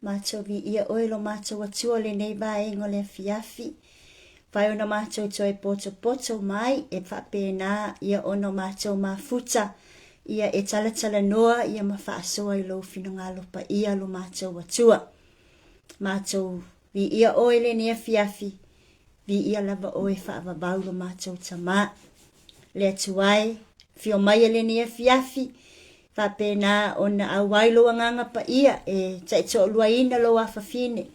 Mātou vi ia oilo mātou atua le nei vai ngole fiafi. Pai ona mātou toi poto mai e whapena ia ono mātou mafuta. Ia e talatala noa ia mawhaasoa i lo finangalo pa ia lo mātou atua. Mātou vi ia oile nei fiafi. Vi ia lava oe whaavabau lo mātou tama. Le atuai, fio mai le nei fiafi. Whapena ona awailo anganga pa ia e taito luaina lo afafine.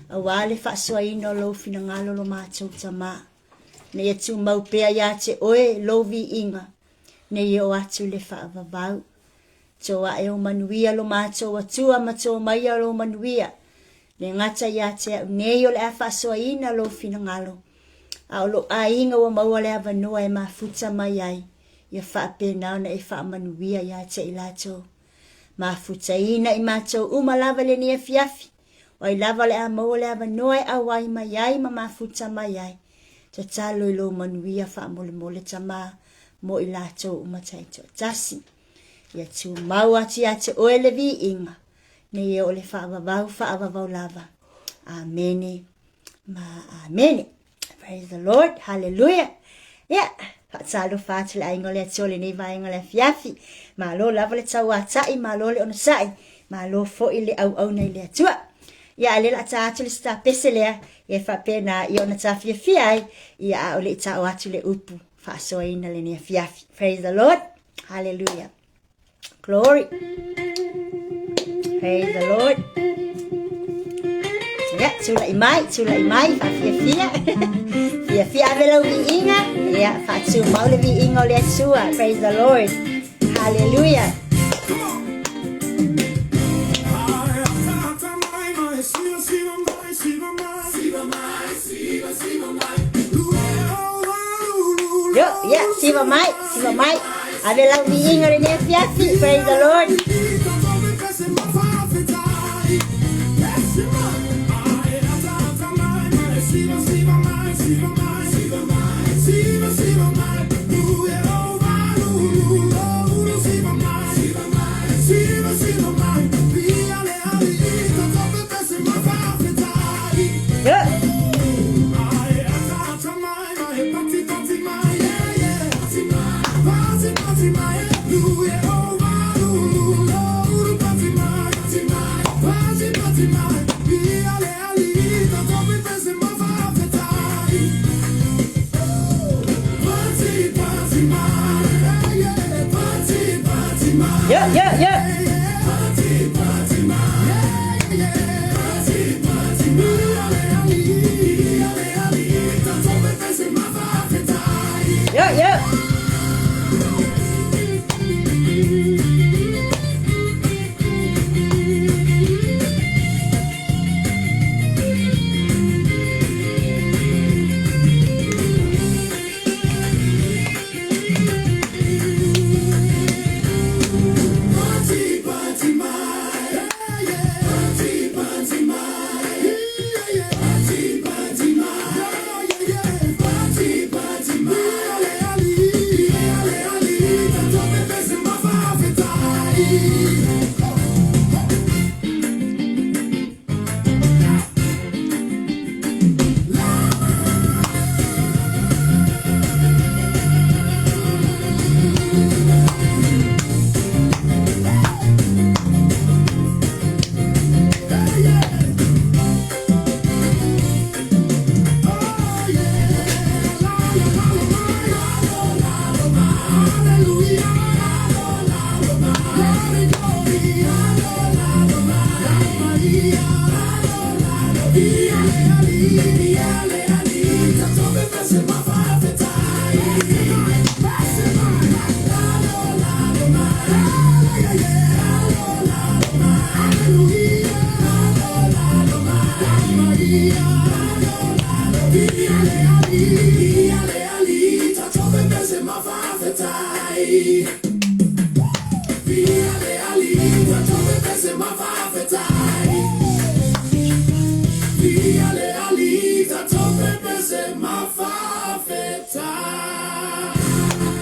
Awale whaasoaina lo finangalo lo mātou tama. Ne atu maupea ia te oe lo vi inga. Ne ia o atu le whaavavau. Toa e o manuia lo mātou atua ma tō maia lo manuia. Ne ngata ia te au nei o le a whaasoaina lo finangalo. A o lo a inga o maua le avanua e mafuta mai ai. Ia whaapena ona e whaamanuia ia te ilato. Mafuta ina i mātou umalava le nia fiafi. O i lava le a maua le avanua e awai mai ai ma mafuta mai ai. Ta talo i lo manuia whaamole mole tama mo i lato umataito tasi. Ia tu mau ati a te oe le vi inga. Ne ia o le whaavavau lava. Amene. Ma amene. Praise the Lord. Hallelujah. Yeah. Patsalo fatu le aingo le atole nei vai aingo le fiafi. Ma lo lava le tau atai, ma lo le ono sai. Ma lo fo i le au nei le atua. Ia le la tatu le sta pese lea. Ia whapena i ona ta fiafia ai. Ia a o le tau atu le upu. Whaasoa ina le nei fiafi. Praise the Lord. Hallelujah. Glory. Praise the Lord. Ya, tula imai, fiafia. Fiafia avela vi inga. Ya, fatu maule vi inga le sua. Praise the Lord. Hallelujah. Yo, yeah, siva mai. Avela vi inga le fiafi. Praise the Lord.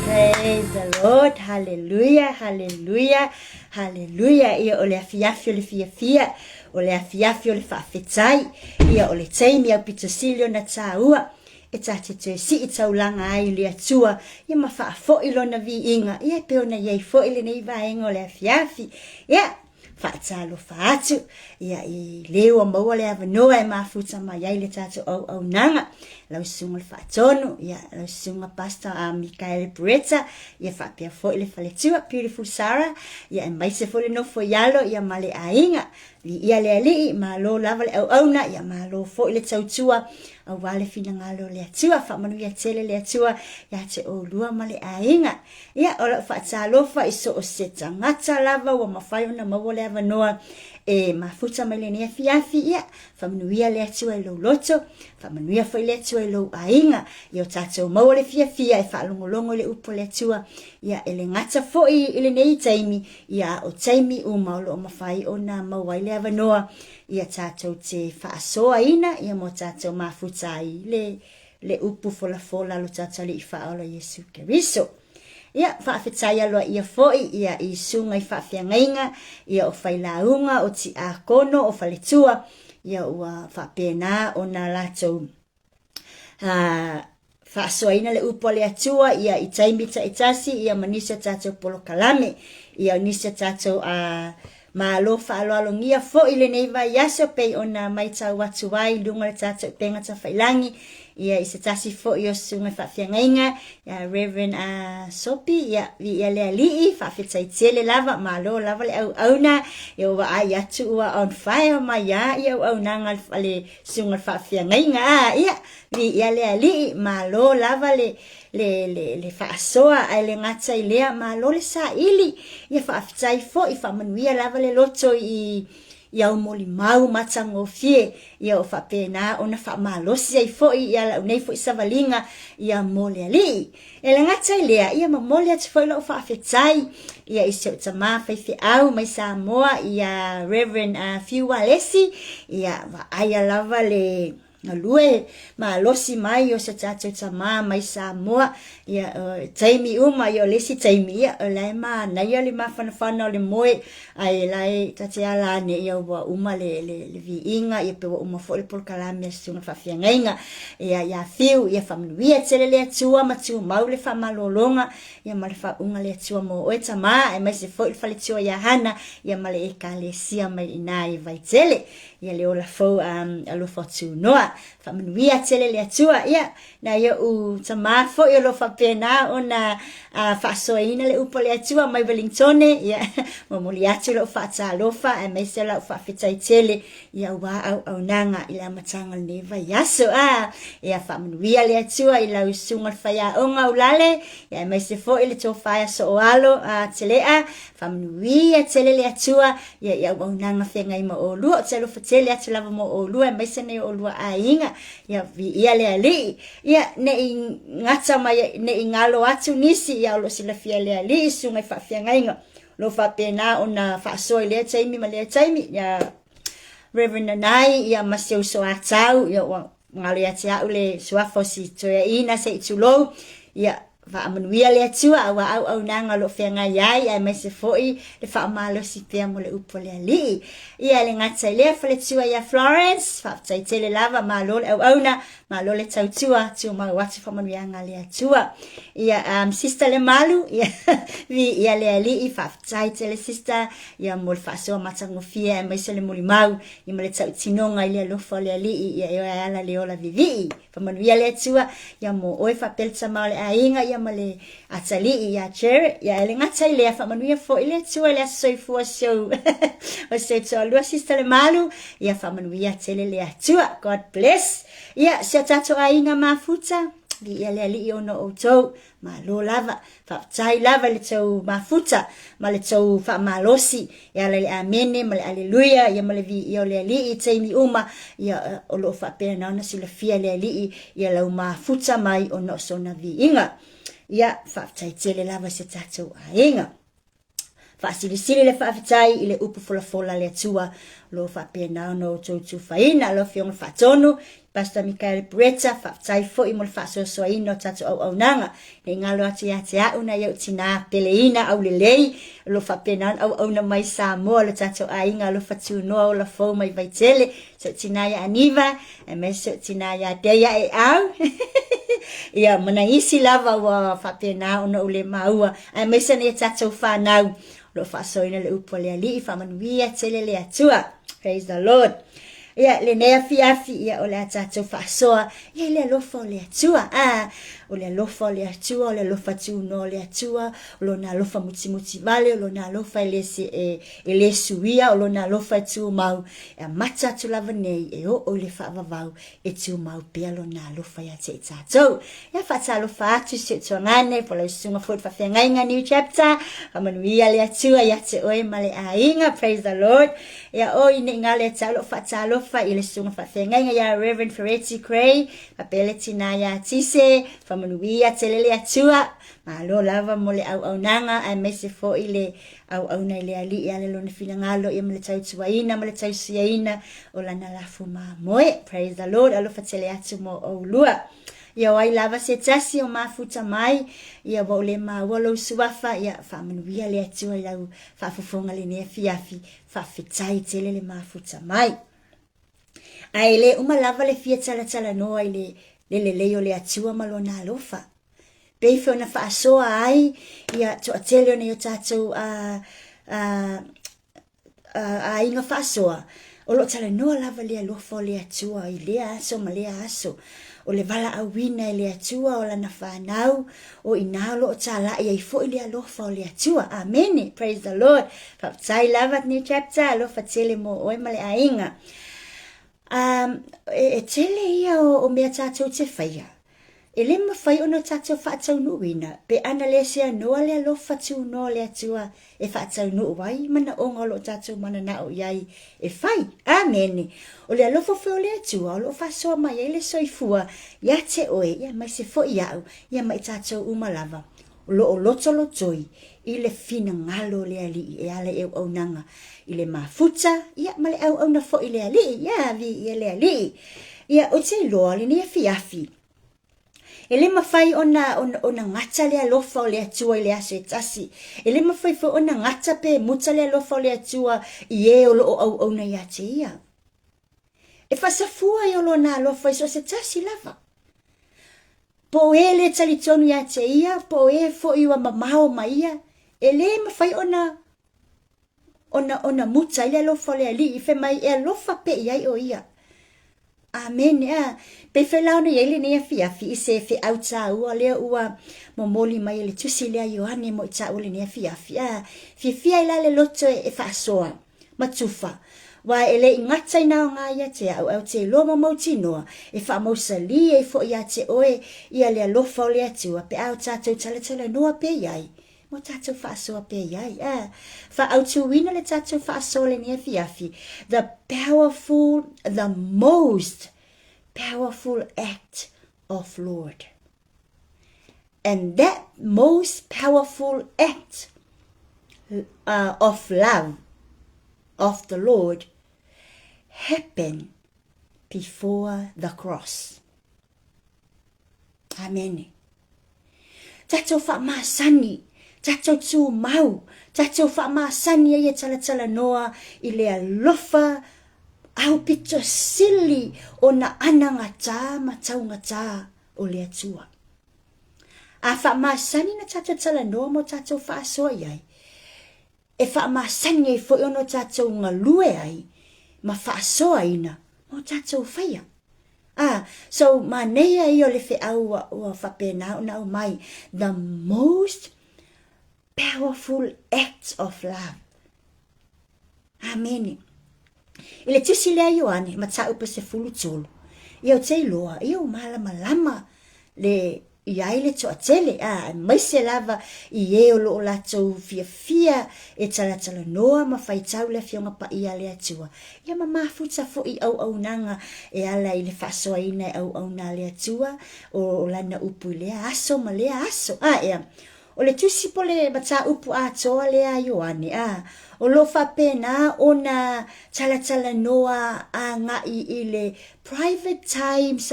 Praise the Lord. Hallelujah, hallelujah, hallelujah. Ia o le afiafi o le fiafia, o le afiafi o le whaafetai, ia o le teimi au pitasilio na tāua, e tate te si i taulanga ai le atua, ia mawhaafo ilo na vi inga, ia peo na iei fo ile nei vaenga o le afiafi, ia whaatalo whaatu, ia i leo maua le avanoa e mafuta mai ai le tato au nanga, lau sunga le whaatono, ia lau sunga pastor Mikael Bretta, ia whapea fo ile whaletua, Beautiful Sarah, ia e maise fo le nofo yalo, ia male ainga, ia le alii, ma lo lava le au na, ia ma lo fo ile tautua, au wale fina ngalo le atua, whamanu ia tele le atua, ia te o lua ma le ainga, ia ola whaatalofa iso o seta ngata lava, wa mawhaio na maua le avanoa, e mafuta mai le nea fiafi, ia, whamanuia le atua i lo loto, whamanuia fo le atua i lo ainga, ia o tātou maua le fiafia, e whaalongolongo le upo le atua, ia ele ngata fo i le nei taimi, ia o taimi o maulo o mawhai o na maua i le avanoa, ia tātou te whaasoa ina, ia mo tātou mafuta i le upu fola lo tātou le i whaola Yesu Keriso. Ia whaafetai aloa ia foi, ia i sunga i whaafeangainga, ia o whailaunga, o ti a kono, o whaletua, ia ua whaapena o na lātou whaasoaina le upo le atua, ia i taimita i tasi, ia manisa tātou polo kalame, ia nisa tātou malo whaaloalongia fo i le neiva yaso pei o na maitau watu wai, lunga le tātou pengata whailangi, ia i se tasi fo i o sunga whaafeangainga, ia Reverend Sopi, ia le alii, whaafetai tele lava, malo lava le au na, ia ua ai atu ua on fire mai ia au nanga le sunga whaafeangainga, ia le alii, malo lava le whaasoa ai le ngata i lea, malo le sa ili, ia whaafetai fo i whamanuia lava le loto i au moli mau matango fie, ia o whapena o na whamalosi ai foi, ia lau nei foi savalinga, ia mole ali. E le ngata i lea, ia ma mole atu foi lau whaafetai, ia i seo tama whaife au mai Samoa, ia Reverend Fiua Lesi, ia wa aia lava le lue ma losi mai o se tātou tama mai Samoa, ia taimi uma i o lesi taimi ia o lai ma nai o le mawhanawhana o le moe ai lai tate ala ne ia ua uma le vi inga ia pewa uma fo le polkalami a sunga whawhiangainga ia fiu ia whamanuia tele le atua ma tua mau le whamalolonga ia ma le whaunga le atua mo oe tama e mai se fo le whaletua ia hana ia ma le eka le sia mai ina i vai tele ia le ola fo alo fotu noa atua whamanuia tele le atua ia na ia u tamafo i lo whapena o na whaasoina le upo le atua mai Wellingtone ia mamuli atu lo whaatalofa e meise la whawhitai tele ia ua au nanga i la matanga neva yaso ia whamanuia le atua i la usunga whaia onga ulale ia meise fo i le tō whaia so oalo telea whamanuia tele le atua ia au nanga whenga i ma o lua telo whatele atu lava mo o lua e meise ne o lua a inga ia vi ia le ali ia ne i ngata mai ne i ngalo atu nisi ia lo sila fia le ali sungai whawhianga inga lo whapena o na whaasoi lea taimi ma lea taimi ia Reverend Nanai ia maseu so atau ia ngalo ia te au le suafo si toia ina se itulou ia whaamanuia le atua au nanga lo whenga iai ai mai se foi le whaamalo si pia mo le upo le ali ia le ngata lea whale tua ia Florence whaatai tele lava malo le au na malo le tautua tu mau watu whamanuianga le atua ia sister le malu ia vi ia le ali i whaatai tele sister ia mo le whaasoa matangofia ai mai se le muli mau i mo le tautinonga i le alofa le ali ia ea ala le ola vivi whamanuia le atua ia mo oe whapelta mau le ainga ia male atali ia chere ia le ngata ile fa manuia fo ile tu ile soifua so o se to lu sister le malu ia fa manuia tele le atua God bless ia se tato ainga mafuta di ia le ali ono oto ma lo lava fa tai lava le to mafuta ma le to fa malosi ia le amene ma le haleluya ia ma le vi ia le ali te mi uma ia o lo fa pena na sila fia le ali ia la mafuta mai ono so na vi inga ia whaafitai tele lava se tatou ainga. Whaasilisili le whaafitai i le upu fola le atua lo whapena no tautu whaina lo fionga whaatonu Pastor Michael Bretta whaafitai fo i mo le whaasosoa ino tatou au nanga ne ngalo atu ia te au na iau tina peleina au le lei lo whapena au na mai Samoa lo tatou ainga lo whatu noa o la fau mai vaitele so tina ia aniva e meso tina ia deia e au ia mana isi lava wa whapena ona ule maua ai meisa ne tatou whanau lo whaasoina le upo le ali whamanuia tele le atua praise the Lord ia le nea fiafi ia o le tatou whaasoa ia le alofa o le atua o le alofa o le atua o le alofa tuno o le atua o lo na alofa muti vale o lo na alofa e le suia o lo na alofa tu mau e mata tu lava nei e o le whaavavau e tu mau pia lo na alofa ia te tatou ia whata alofa atu se tuangane po la usunga fwot whawhengainga new chapter amanuia le atua ia te oe male ainga praise the Lord ia o ine ngale talo whata alofa i le sunga whawhengainga ia Reverend Ferretti Cray apele tina ia tise manuia telele atua malo lava mo le au nanga ai mese fo ile au na ile ali ia le lona finangalo ia mele tau tuaina mele tau siaina o lana lafu ma moe praise the Lord alo fatele atu mo o lua ia wai lava se tasi o mafuta mai ia wa le ma walo suafa ia fa manuia le atua ia fa fofonga le ne fiafi fa fitai telele mafuta mai ai le uma lava le fia tala noa ile le o le atua malona alofa. Peifo na whaasoa ai, ia to atelio ne o tatou a inga whaasoa. O lo tala noa lava le alofa o le atua, i le aso ma le aso. O le vala awina i le atua o lana whanau, o ina lo o tala ia i fo i le alofa o le atua. Amen, praise the Lord. Whaptai lava new chapter, alofa tele mo oe ma le ainga. Tele ia o mea tatou te whaia. E le mawhai ono tatou whaatau nuina. Pe ana le sea noa le alofa tu noa le atua e whaatau nu wai. Mana onga lo tatou mana na o iai e whai. Amen. O le alofa wheo le atua. O lo whasoa mai e le soifua. Ia te oe. Ia mai se fo iau. Ia mai tatou umalava. O lo o loto lotoi. I le fina ngalo le ali e ale e au nanga. I le mafuta. Ia ma le au na fo i le ali. Ia vi i le ali. Ia o te loa le ni fiafi. E le mawhai ona ngata le alofa o le atua i le aso e tasi. E le mawhai fo ona ngata pe muta le alofa o le atua i e o lo au na ia te ia. E whasafua i o lo na alofa i so se tasi lava. Po e le talitonu ia te ia, po e fo i wa mamao ma ia. E le mawhai ona muta i le alofa o le ali i fe mai e alofa pe iai o ia. Amen. Pe whelau na yele nea fiafi i se whi au tā ua lea ua momoli mai le tusi lea Ioane mo i tā ua le nea fiafi. Fia ila le loto e whaasoa matufa. Wa ele ingata i nao ngā ia te au te loma mauti noa e wha mausa li e fo ia te oe ia lea lofa o lea tua pe au tātou talatala noa pe iai. Mo tātou whaasoa pe iai. Wha au tuwina le tātou whaasoa le nea fiafi. The most powerful act of Lord. And that most powerful act of love of the Lord happened before the cross. Amen. Tātou whamasani, tātou tū mau, tātou whamasani e tala noa i lea lofa au pito sili o na ananga tā matau ngata o lea tua. A whamasani na tātou tala noa mo tātou whaasoa iai. E whaamasani e fo ono tātou ngā lue ai, ma whaasoa ina, mo tātou whaia. So manea i o le whi au o whapena o na o mai, the most powerful act of love. Amen. I le tusi lea Ioane, ma tā upa se fulu tolu. I au te iloa, i au malama le iai le toa tele, mai se lava i e o loo latou fia e tala noa ma whaitau le fionga pa ia lea tua. Ia ma mafuta fo i au nanga e ala i le whasoa ina e au na lea tua o lana upu lea aso ma lea aso. O le tusi po le mata upu atoa lea Ioane, o lo whapena o na tala noa a ngai i le private times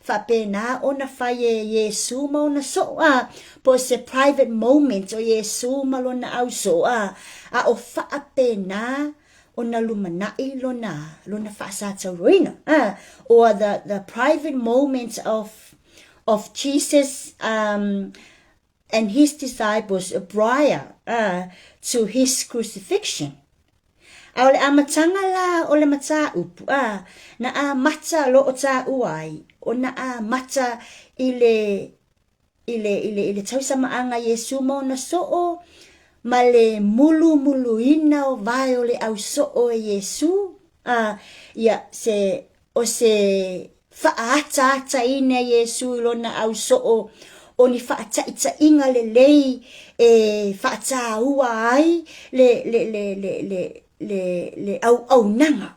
whapena o na whaie Yesu ma o na so po se private moment o Yesu ma lo na au so o whapena o na lumanai lo na whaasata roina or the private moments of Jesus and his disciples prior to his crucifixion. A ole amatanga la ole mata upu na mata lo o ta uai o na mata ile tausa maanga Yesu mo na so ma le mulu ina o vai o le au so o Yesu ia se whaata ina Yesu lo na au so o ni whaata inga le lei e whaata ua ai le au nanga.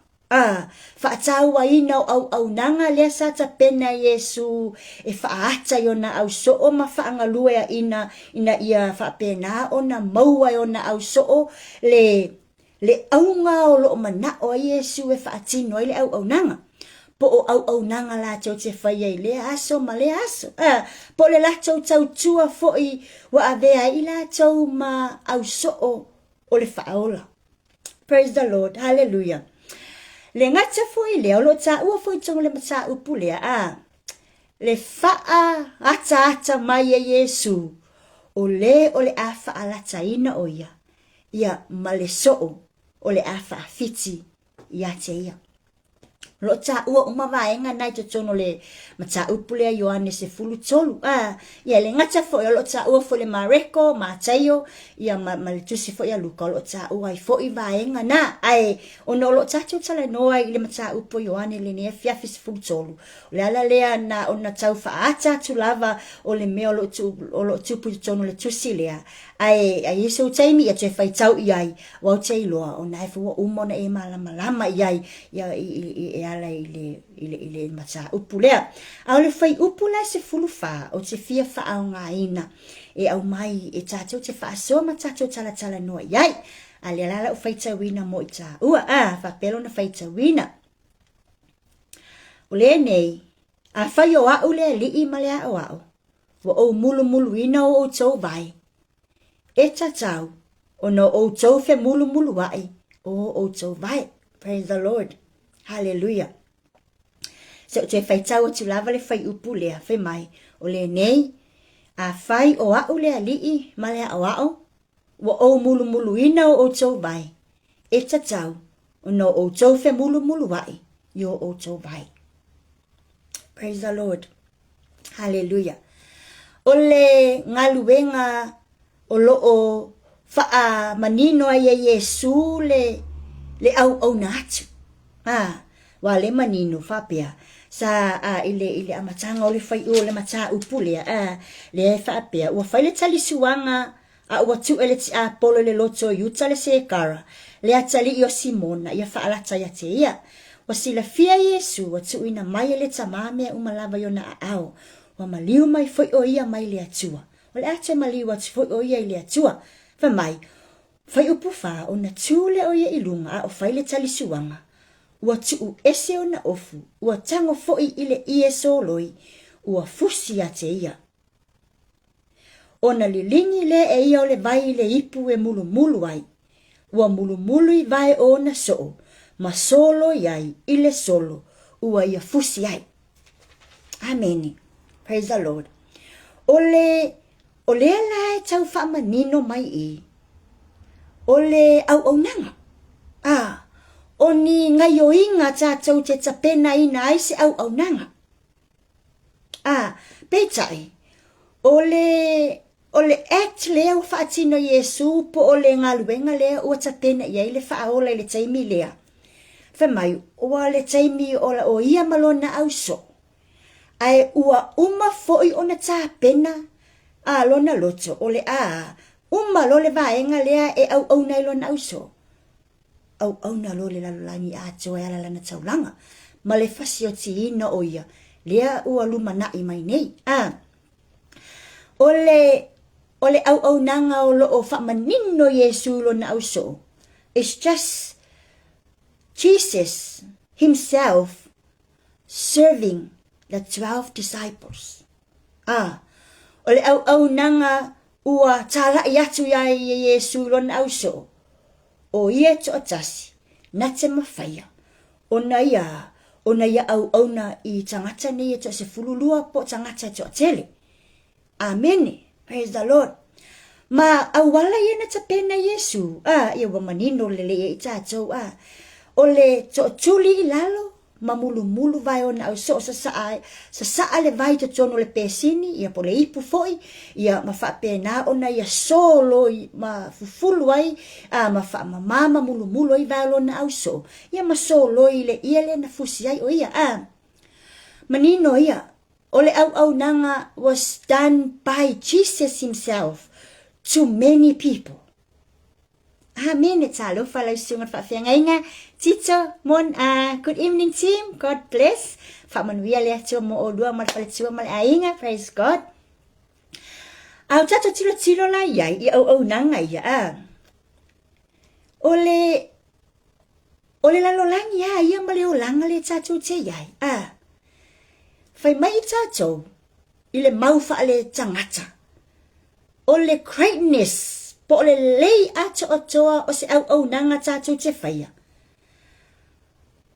Whaata ua ina au nanga lea sata pena Yesu e whaata i ona au so o ma whaangalua ina ia whapena o na maua i ona au so o le aunga o lo mana o Yesu e whaatino i le au nanga. Po o au nanga la tau te whaia i le aso ma le aso. Po le la tau tua foi wa avea i la tau ma au so o le whaola. Praise the Lord. Hallelujah. Le ngata foi le o lo ta ua foi tonga le mata upu lea le wha ata mai e Yesu o le a whaalata ina o ia. Ia ma le so o le a whaafiti ia te ia. Lo ta ua umawaenga nai to tono le mata upulea Ioane se fulu tolu. Ia le ngata fo lo ta ua fo le mareko, mataio, ia ma le tusi fo ia luka lo ta ua i fo i vaenga na. Ono lo ta tu tala noa i le mata upo Ioane le nea fiafi se fulu tolu. Le ala lea na ona tau faata tu lava o le mea o lo tupu tono le tusi lea. Ai iso taimi ia te whai tau iai, wau te iloa, o nai fua umona e malama iai, ia i ala i le mata upulea. Au le whai upulea se fulu wha, o te fia wha au ngā ina, e au mai e tātou te wha asoa ma tātou tala noa iai, a le alala o whai tauina mo i tā ua, whapelo na whai tauina. O le nei, a whai o au le li i ma le au, wa o mulu ina o tau vai, e tatau, o no o tau fe mulu wai, o tau vai. Praise the Lord. Hallelujah. So te whai tau atu lava le whai upu lea, whai mai, o le nei, a whai o au lea lii, ma lea o wa o mulu ina o tau vai, e tatau, o no o tau fe mulu wai, o tau vai. Praise the Lord. Hallelujah. Ole ngaluenga o loo faa manino ai Yesu le au natu. Wale manino fapia. Sa ile amatanga ole fai ole mata upule le fapia. Ua fai le tali suanga ua tu ele ti polo le loto yuta le sekara. Le atali io Simona ia faalata ia te ia. Wa sila fia Yesu wa tu ina mai le tamame umalava yona au. Wa maliu mai foi o ia mai le atua. Wa le ate maliu atu foi o ia le atua. Fa mai, fai upu fa o na tule o ia ilunga o fai le tali suanga. Ua tu ese o na ofu. Ua tango foi ile ie soloi. Ua fusi a te ia. O na lilingi le e ia o le vai le ipu e mulu mulu ai. Ua mulu mulu i vai o na soo. Ma solo iai ile solo. Ua ia fusi ai. Amen. Praise the Lord. Ole ala e tau whaamanino mai i. Ole au nanga. Oni ngai o inga tātou te tapena ina ai se au nanga. Peitai. Ole act lea u whaatino Yesu po ole ngaluenga lea ua tapena iai le whaaola le taimi lea. Whamai, ua le taimi o ia malona au so. Ai ua uma foi ona tapena lona loto ole uma lo le vaenga lea e au nai lona au so. Au na lo le lalolangi ato e ala lana taulanga. Ma le fasio ti ina o ia. Lea ua lumana i mai nei. Ole au nanga o lo o whamanino Yesu lona au so. It's just Jesus himself serving the 12 disciples. Ole au nanga ua tala iatu ya Yesu lona au so. O ia to atasi, na te mawhaia. Ona ia au na i tangata ni e to se fululua po tangata to atele. Amen. Praise the Lord. Ma awala ia na tapena Yesu. Ia wa manino lele e tatou. Ole to tuli lalo. Mamulu vai ona au so sa saa le vai to tono le pesini ia po le ipu foi ia mawhapena ona ia solo ma fufulu ai ma mama mulu ai vai ona au so ia ma solo ile ia le na fusi ai o ia manino ia ole au nanga was done by Jesus himself to many people. Amen. It's all over. Let's sing it for Fiangainga. Tito, Mon, good evening, team. God bless. Faman wiale to mo odua mal faletua mal ainga. Praise God. Au tato tilo la yai. I au nanga ya. Ole la lolang ya. Ia male olanga le tato te yai. Fai mai tato. Ile maufa ale tangata. Ole greatness. Po le lei ato atoa o se au nanga tātou te whaia.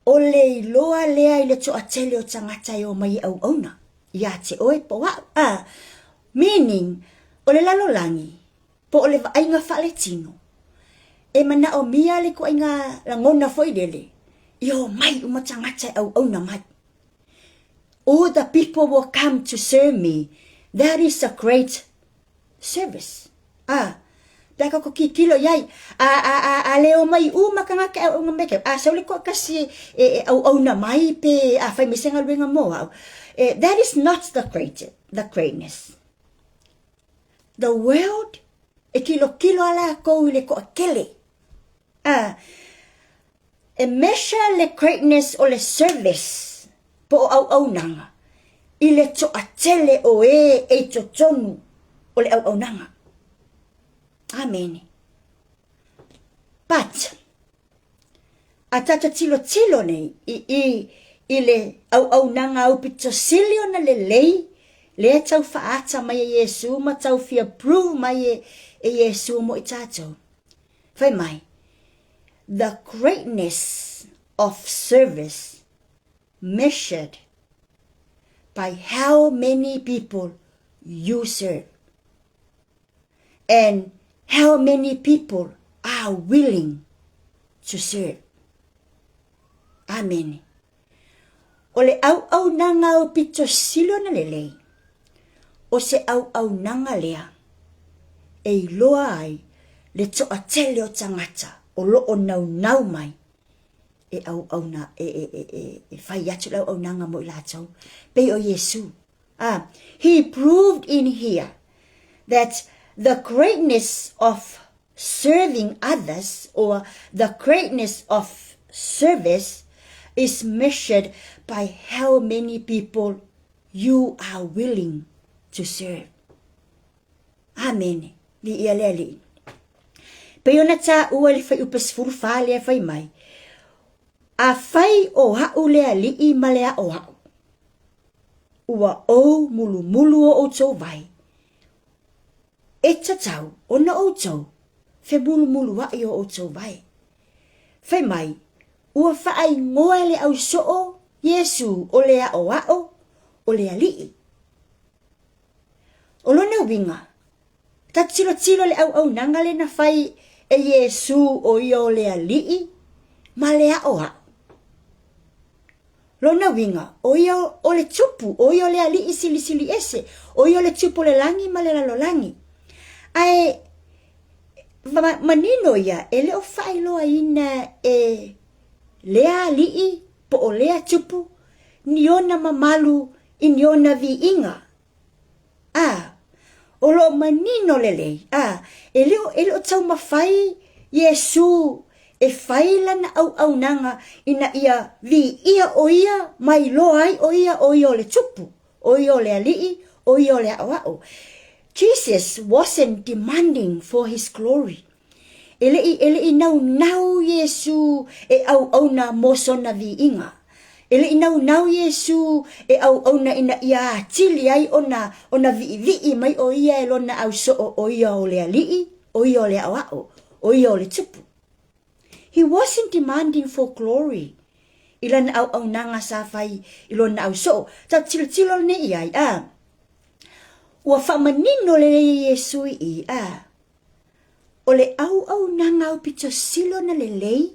O le loa lea i le to atele o tangata o mai au na. Ia te oe po wau. Meaning, o le lalolangi, po o le vainga whale tino. E mana o mia le ko inga langona foi lele. Io mai uma tangata au na mai. All the people will come to serve me. That is a great service. Daka ko kilo yai leo mai makanga ka o ngambeke sa uli ko kasi au na mai pe fai misenga luenga mo that is not the greatness. The world kilo ala ko ile ko akele e measure le greatness o le service po au nanga ile to atele o e to tonu o le au nanga. Amen. But atata tilo nei ile au nanga au pito silio na le tau faata mai Yesu ma tau fia prove mai Yesu mo itato. Fai mai. The greatness of service measured by how many people you serve. And how many people are willing to serve. Amen. O le au nanga o pito silo na lelei. O se au nanga lea. E loa ai le toa tele o tangata o lo o nau mai. E au na e fai atu lau au nanga mo i lātou. Pe o Yesu. He proved in here that the greatness of serving others or the greatness of service is measured by how many people you are willing to serve. Amen. Li ia lea li. Pe ona tā ua le fai upas furu wha lea fai mai. A fai o hau lea li I ma lea o hau. Ua o mulu o tau vai. E tatau, ona o tau, fe mulu wa I o tau vai. Fai mai, ua fai ngoe le au soo, Yesu o lea o hau, o lea li. O lona winga, ta tilo le au nanga le na fai e Yesu o ia o lea li, ma lea o hau. Lona winga, o ia o le tupu, o ia o lea li sili ese, o ia o le tupu le langi ma le lalo langi. Ai, manino ia, e leo fai loa ina e lea li po o lea tupu, ni ona mamalu I ni ona vi inga. O lo manino lelei. E leo tau mawhai Yesu e whaila na au nanga ina ia vi ia o ia mai lo ai o ia o le tupu. O ia o le alii, o ia o le awao. Jesus wasn't demanding for his glory. Ele nau Yesu e au na moso na vi inga. Ele nau Yesu e au na ina ia tili ai ona vi mai o ia e lona au so o ia o le alii, o ia o le awao, o ia o le tupu. He wasn't demanding for glory. Ilan au nanga sa fai ilona au so. Ta tilo ne iai Ua whamanino le Yesu I O le au nanga au pito silo na le lei.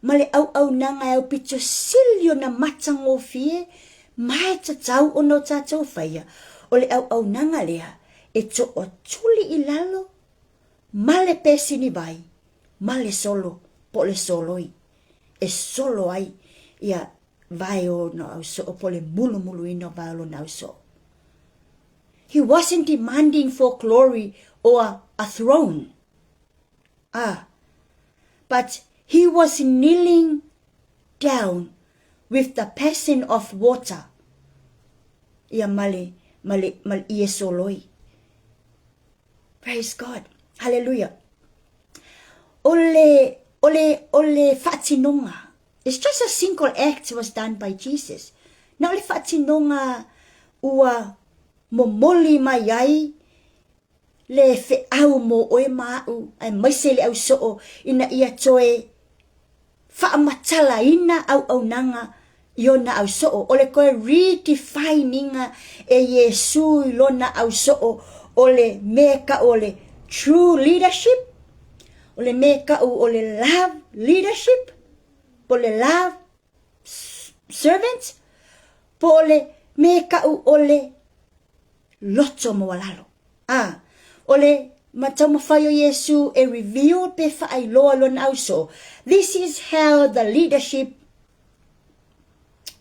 Ma le au nanga au pito silio na matango fie. Mai tatau o no tatou whaia. O le au nanga lea. E to o tuli I lalo. Ma le pesi ni vai. Ma le solo. Po le soloi. E solo ai. Ia vai o no au so. O po le mulu ino vai o no au so. He wasn't demanding for glory or a throne. But he was kneeling down with the passion of water. Ia male ie soloi. Praise God. Hallelujah. Ole fatinonga. It's just a single act was done by Jesus. Na ole fatinonga ua momoli mai ai le fe au mo oe mau ai maise le au soo ina ia toe whaamatala ina au nanga iona au soo ole koe redefininga e Yesu ilona au soo ole meka ole true leadership ole meka ole love leadership ole love servant ole meka ole loto mo walalo. Ole matama fayo Yesu e reveal pe fai loa lon auso. This is how the leadership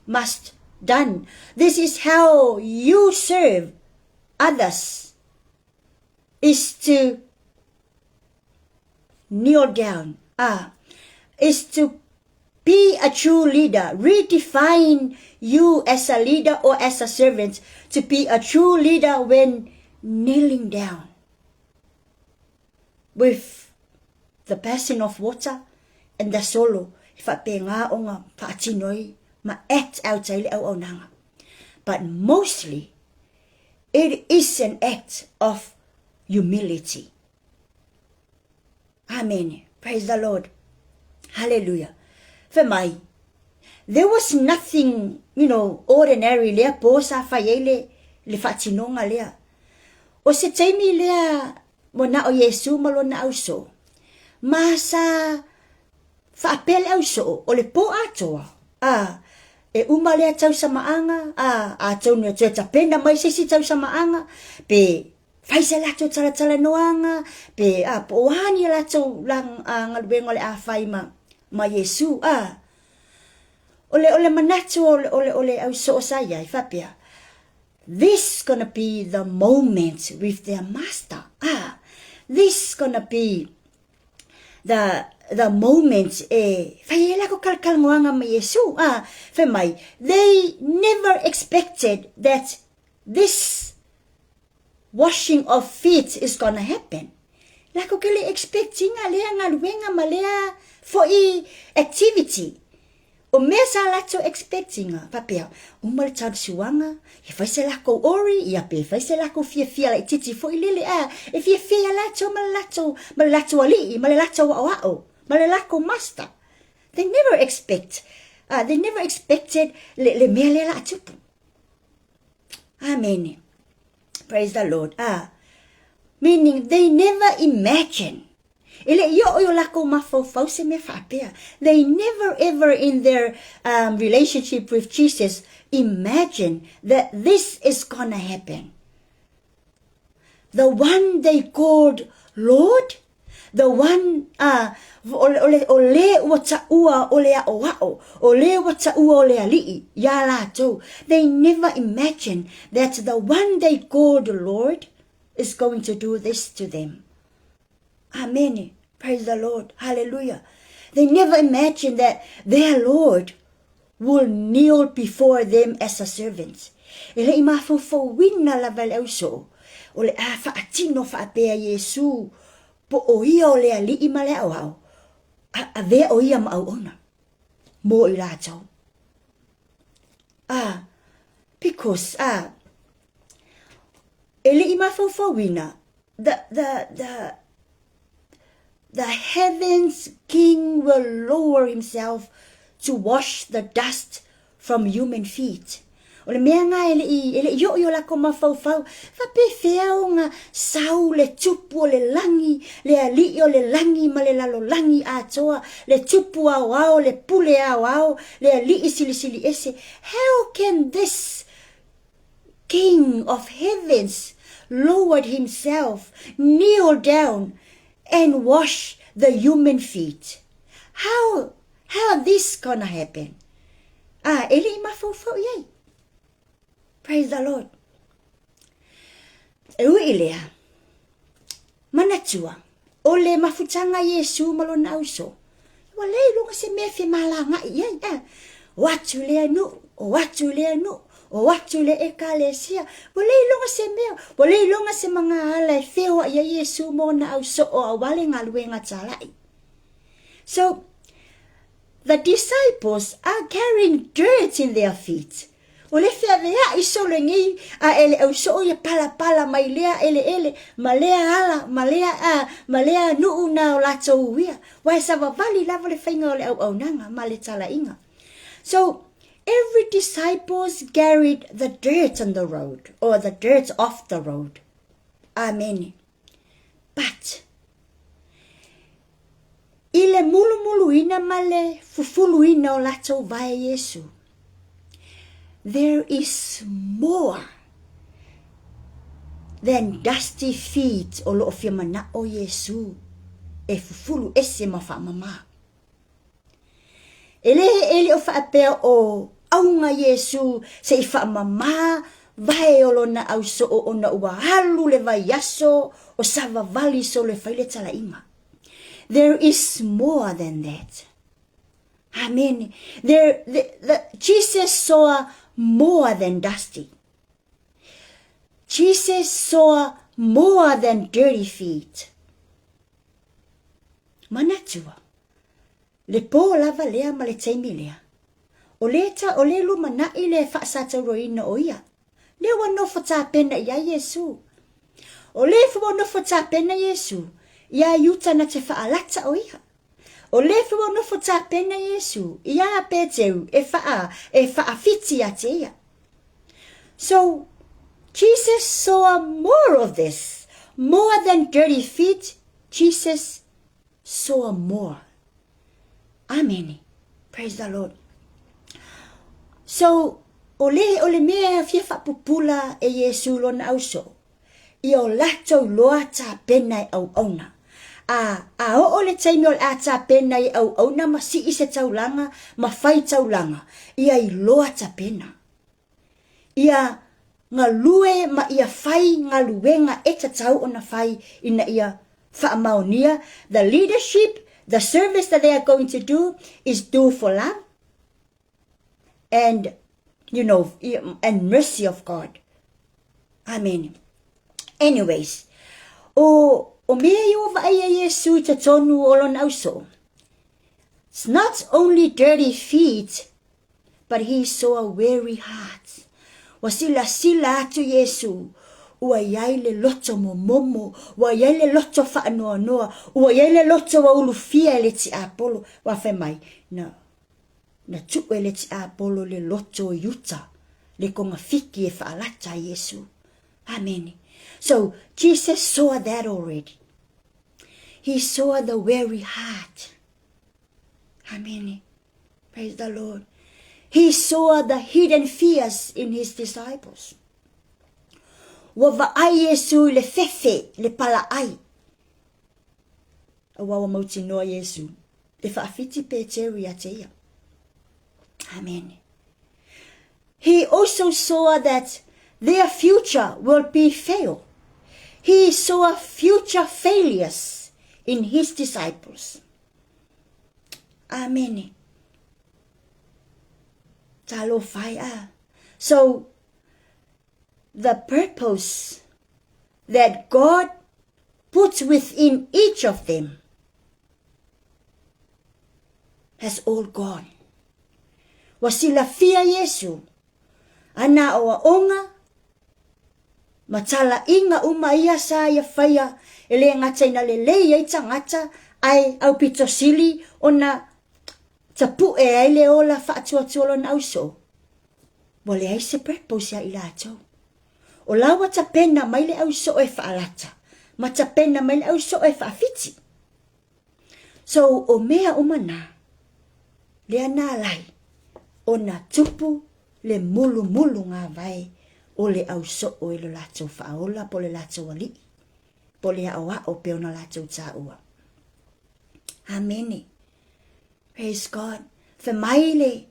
must done. This is how you serve others. Is to kneel down. Is to be a true leader. Redefine you as a leader or as a servant to be a true leader when kneeling down with the basin of water and the solo. If I pay nga o nga patinoi ma act out ay au nanga. But mostly it is an act of humility. Amen. Praise the Lord. Hallelujah. For my, there was nothing, ordinary lea po sa fayele le fatinonga lea. O se taimi lea mo na o Yesu malo na au so. Masa faapele au so o le po atoa. e umalea tau sa maanga, a tau ni tua tapena mai sesi tau sa maanga, pe faisa lato tala noanga, pe po wahani lato lang ngalubengo le a faima ma Yesu, ole manatu ole au so saya ifapia. This gonna be the moment with their master. This gonna be the moment fayela ko kalkal ngoanga ma Yesu. Femai, they never expected that this washing of feet is gonna happen. Lako kele expecting alea ngaluenga malea for activity. O mesa lato expecting papia umal tau suanga e faise lako ori ia pe faise lako fia la titi fo ilele e fia lato malato ali malato wao malako master. They never expected le mele la tupu. Amen. Praise the Lord. Meaning they never imagine. Ele yo lako mafau se me fapea. They never ever in their relationship with Jesus imagine that this is gonna happen. The one they called Lord, the one ole wata ua ole a wao, ole wata ua ole ali ya lato. They never imagine that the one they called Lord is going to do this to them. Amen. Praise the Lord. Hallelujah. They never imagined that their Lord will kneel before them as a servant. Ele imafo wina la valeuso. Ole afa atino fa apea Yesu. Po oia ole ali imale awao. Ave oia ma ona. Mo ilato. Because ele imafo wina. The heavens king will lower himself to wash the dust from human feet. Ole mea nga ele yo la koma fau. Fa pe feo nga sau le tupu le langi, le ali le langi ma le lalo langi atoa, le tupu awao, le pule awao, le ali sili ese. How can this King of heavens lowered himself, kneel down and wash the human feet? How this gonna happen? Eli mafo yay. Praise the Lord. Ilea. Manatua. Ole mafutanga Yesu malona uso. Wale lunga se mefe malanga yay. Watu le no. O watu le ekalesia. Wale lunga se mea. Wale lunga se mga ala fewa ya Yesu mona uso o awale ngaluenga talai. So the disciples are carrying dirt in their feet. Ole fea vea iso lengi ele uso ya pala mailea ele malea malea nu na lato uia. Wai sava vali lava le fainga ole au nanga male tala inga. So every disciples carried the dirt on the road or the dirt off the road. Amen. But ile mulu ina male fufulu ina o lato vai Yesu. There is more than dusty feet o lo fia mana o Yesu. E fufulu ese mafa mama. Ele o fa apea o aunga Yesu se ifa mama vai o lona au so o na ua halu le vai yaso o sava vali so le faile tala inga. There is more than that. Amen. Jesus saw more than dusty. Jesus saw more than dirty feet. Manatua. Le po lava lea ma le taimi lea. O le luma na ile fa sata roina oia. Le wanofo ta pena ya Yesu. O le fu wanofo ta pena Yesu. Ya yuta na te faalata oia. O le fu wanofo ta pena Yesu. Ya peteu e faa fiti atea. So Jesus saw more of this. More than dirty feet. Jesus saw more. Amen. Praise the Lord. So, ole mea fia Maapupula e Yesu lona au so. I o lato loa ta pena au ona. A o le taimi o le a ta pena i au ona ma si i se taulanga, ma fai taulanga. Ia i loa ta pena. Ia nga lue ma ia fai nga luenga e ta tau ona fai ina ia whaamaonia. The leadership, the service that they are going to do is do for love. And, and mercy of God. Amen. Anyways, o mea iwa vaia Yesu ta tonu olon auso. It's not only dirty feet, but he saw a weary heart. Wasila sila atu Yesu. Ua iai le loto momomo, ua iai le loto whaanoa noa, ua iai le loto wa ulufia le ti apolo. Wafe mai, na tuwe le ti apolo le loto yuta, le konga fiki e whaalata Yesu. Amen. So, Jesus saw that already. He saw the weary heart. Amen. Praise the Lord. He saw the hidden fears in his disciples. Wa vaai Yesu le fefe, le pala ai. Awawa mauti noa Yesu. Le faafiti peteri ateia. Amen. He also saw that their future will be fail. He saw future failures in his disciples. Amen. Talo fire. So, the purpose that God puts within each of them has all gone. Wasila fia Yesu. Ana oa onga. Matala inga umaia sa ya faya. Ele ngata ina lele ya itangata. Ai au pito sili. Ona tapu e aile ola faatua tuolon auso. Wale ai se purpose ya ila ato. O lawa ta pena maile auso e faalata. Ma ta pena maile auso e faafiti. So o mea umana. Lea na lai. Ona tupu le mulu ngā vai o le auso o ilo lato faaola po le lato wali. Po le awa o peona lato taua. Amen. Praise God. Fe mai.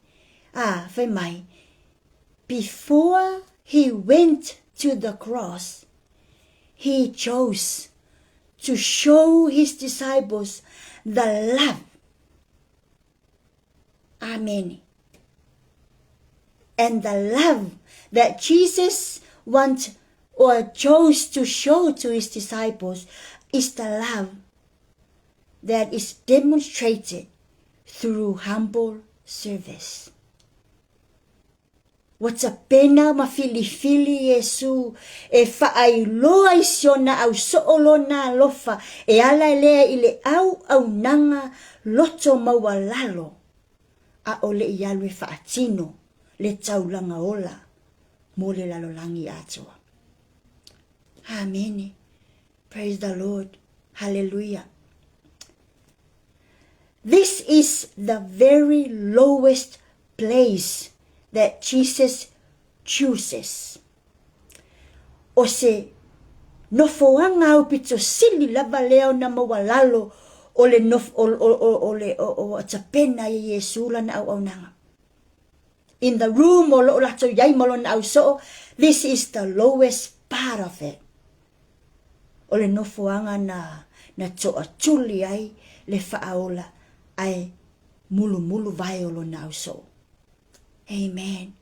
Before he went to the cross, he chose to show his disciples the love. Amen. And the love that Jesus chose to show to his disciples is the love that is demonstrated through humble service. What's a pena mafili Yesu e faailoa isiona au soolona lofa e ala lea ile au nanga loto mawalalo a ole ialwe faatino le taulanga ola mo le lalolangi atua. Amen. Praise the Lord. Hallelujah. This is the very lowest place that Jesus chooses. O se nofoanga au pito sili lava leo na mawalalo o le tapena ye Yesu la na au nanga. In the room o lo lato yai malo na au so, this is the lowest part of it. O le nofoanga na toa tuli ai le faaola ai mulu vai o lo na au so. Amen.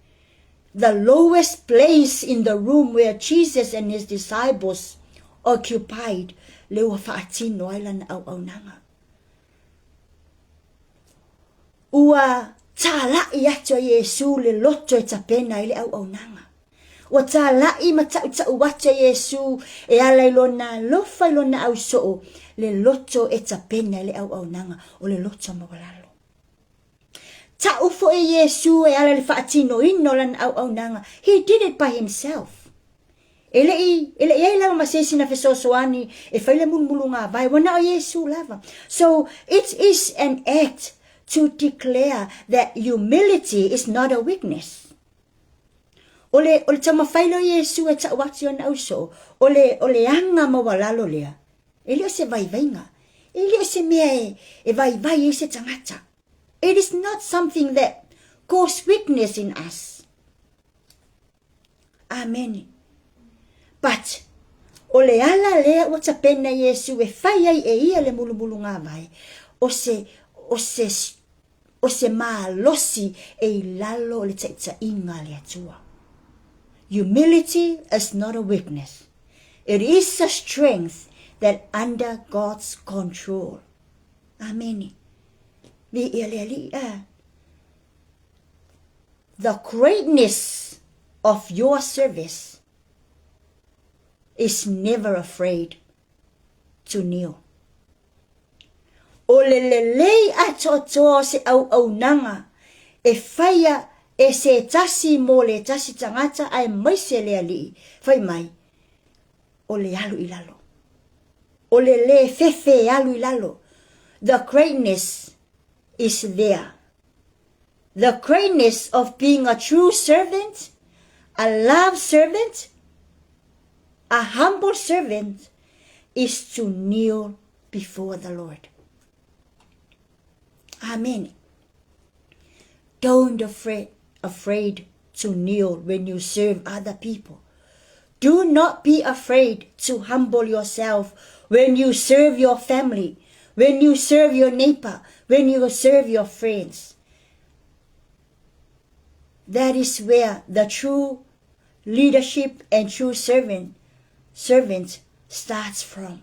The lowest place in the room where Jesus and his disciples occupied lewa faatino ai lana au nanga. Ua tālai ato Yesu le loto e tapena ile au nanga. Ua tālai matau ato Yesu e ala ilona lofa ilona au soo le loto e tapena ile au nanga o le loto mawalalo. Ta ufo e Yesu e ala le faatino ino lan au nanga. He did it by himself. Ele lava masesi na fesosoani e faile mulunga vai wana o Yesu lava. So it is an act to declare that humility is not a weakness. Ole tama failo Yesu e ta wati on auso. Ole anga mawalalo lea. Elio se vai vainga. Elio se mea e vai se tangata. It is not something that cause weakness in us. Amen. But ole ala lea o ta pena Yesu e fai ai e ia le mulumulu ngā vai. O se losi e lalo le ta inga le atua. Humility is not a weakness. It is a strength that under God's control. Amen. The greatness of your service is never afraid to kneel. O lelei atoto se au nanga e faya e se tasi mo le tasi tangata ai mai se le ali fai mai o le alu ilalo o le fefe alu ilalo. The greatness is there. The greatness of being a true servant, a loved servant, a humble servant is to kneel before the Lord. Amen. Don't afraid to kneel when you serve other people. Do not be afraid to humble yourself when you serve your family, when you serve your neighbor, when you serve your friends. That is where the true leadership and true servant starts from.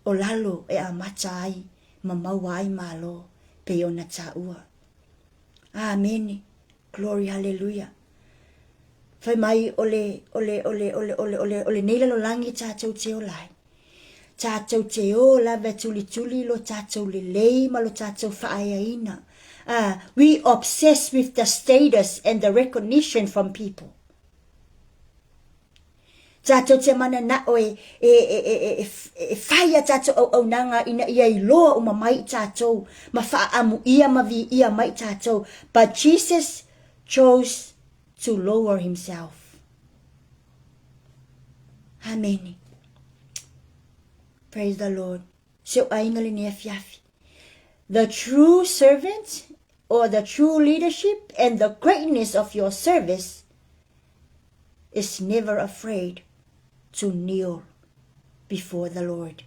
Olalo e amatai mamawai malo peona taua. Amen. Glory, hallelujah. Fai mai ole neila lo langi tātou te o lai. Tātou te o la vetuli lo tātou le lei ma lo tātou whaaina. We obsess with the status and the recognition from people. Tātou te mana na oe whaia tātou au nanga ina ia I loa o mamai tātou, ma whaamu ia mavi ia mai tātou. But Jesus chose to lower himself. Amen. Praise the Lord. So aingali ni afiafi. The true servant or the true leadership and the greatness of your service is never afraid to kneel before the Lord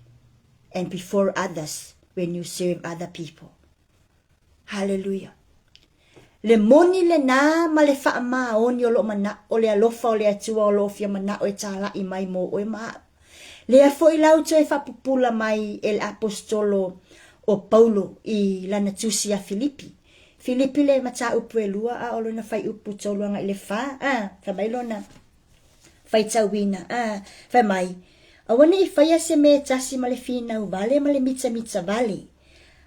and before others when you serve other people. Hallelujah. Le moni le na ma le wha ma oni o lo mana o le alofa o le atua o lo fia mana o e tala I mai mo o e maa. Le a fo I lau to e Maapupula mai el apostolo o Paulo I lana tusi a Filipi. Filipi le mata upu e lua a olo na fai upu tolu anga I le wha. Ka bailo na fai tawina. Fai mai. Awane I fai se me tasi ma le fina u vale ma le mitsa vale.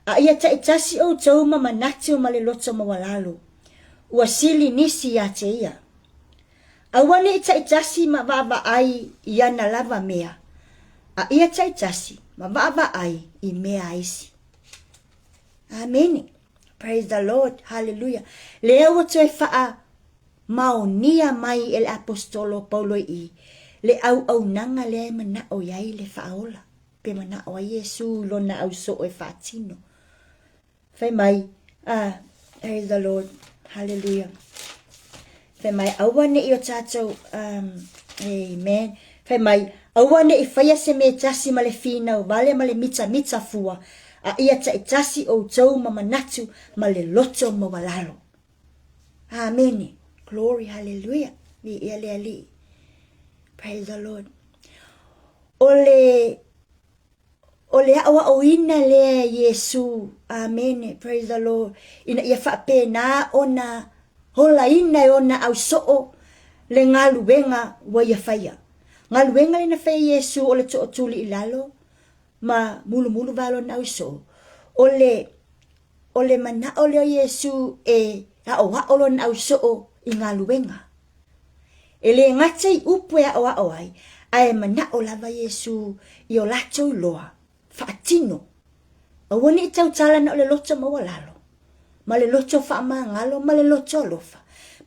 A ia ta itasi o tau ma manati o ma le loto ma walalo. Ua sili nisi ya te ia. Awane ita itasi ma vava ai ia na lava mea. A ia ta itasi ma vava ai I mea isi. Amen. Praise the Lord. Hallelujah. Leo to e faa maonia mai el apostolo Paulo I. Le au nanga le mana o yai le faaola. Pe mana o Yesu lo na au so e fatino. Fai mai. Praise the Lord. Hallelujah. Fai mai awane I o tatou. Amen. Fai mai awane I faya se me tasi ma le fina o vale ma le mitsa fua. A ia ta itasi o tau ma manatu ma le loto ma walalo. Amen. Glory, hallelujah. Ni ele ali. Praise the Lord. Ole awa o ina le Yesu. Amen. Praise the Lord. Ina ia whape na ona hola ina ona au soo le ngaluwenga wa ia whaia. Ngaluwenga le na whaia Yesu ole to tuli ilalo. Ma mulu valo na uso. Ole mana ole Yesu e a olo na uso I ngaluwenga. Ele ngata I upu e a ai. Ai mana o lava Yesu I o lato loa. Fatino. Awani tau tala na ole loto mawalalo. Male loto fa mangalo, male loto lofa.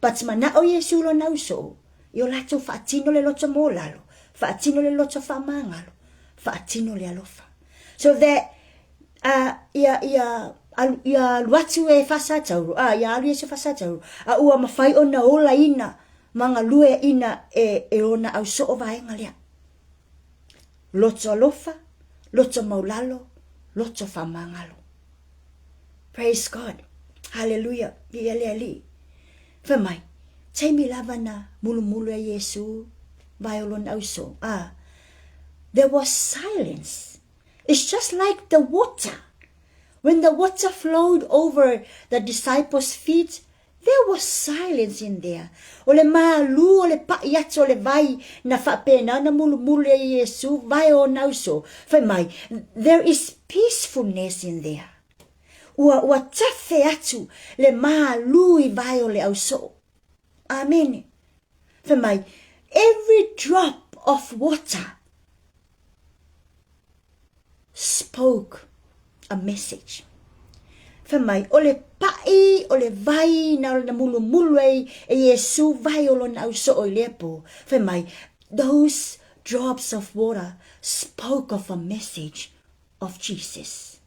But mana o Yesu lo na uso. Yo lato fa atino le loto mawalalo. Fa atino le loto fa mangalo. Fa atino le alofa. So that ia luatu e fasa tauru. Ia alu Yesu fasa tauru. Ua mawhai ona ola ina. Manga lue ina e ona au so o vaenga lea. Loto alofa, loto maulalo, loto fa mangalo. Praise God. Hallelujah. Li. Famai. Taimi lava na mulu e Yesu. Violon auso. There was silence. It's just like the water. When the water flowed over the disciples' feet, there was silence in there. Ole malu, ole pa'iat, ole vai na whapena na mulu e Yesu. Vai o nauso. Famai. There is peacefulness in there. Ua tafe atu le malu I vai o le auso. Amen. Famai. Every drop of water spoke a message. Famai, ole pai, ole vai na mulu e Yesu vai o lona auso o lepo. Famai, those drops of water spoke of a message of Jesus.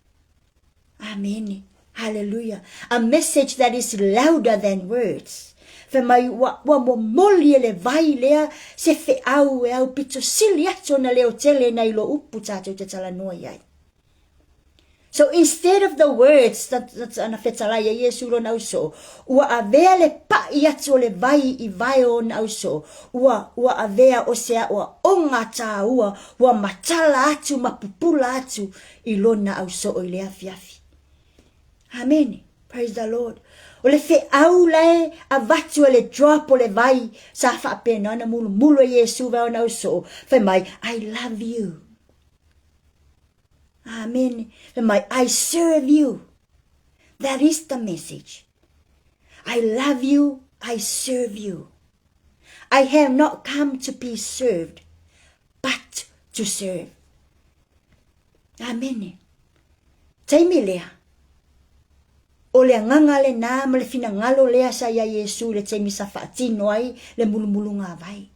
Amen. Hallelujah. A message that is louder than words. Famai wa moli le vai lea se fe au e au pito sili ato na leo tele na ilo upu tato te tala noa iai. So instead of the words that's ana fetala ya Yesu lo na uso, ua avea le pa iato le vai I vai o na uso, ua avea o sea ua ongata ua matala atu Maapupula atu ilo na uso o ilea fiafi. Amen. Praise the Lord. O le fe au lai a vatu le drop o le vai sa whapena na mulu e Yesu vau na uso. Fe mai, I love you. Amen. Fe mai, I serve you. That is the message. I love you, I serve you. I have not come to be served, but to serve. Amen. Taimi lea. O le nganga le na ma le fina ngalo lea sa ya Yesu le taimi sa whaatino ai le mulu ngā vai.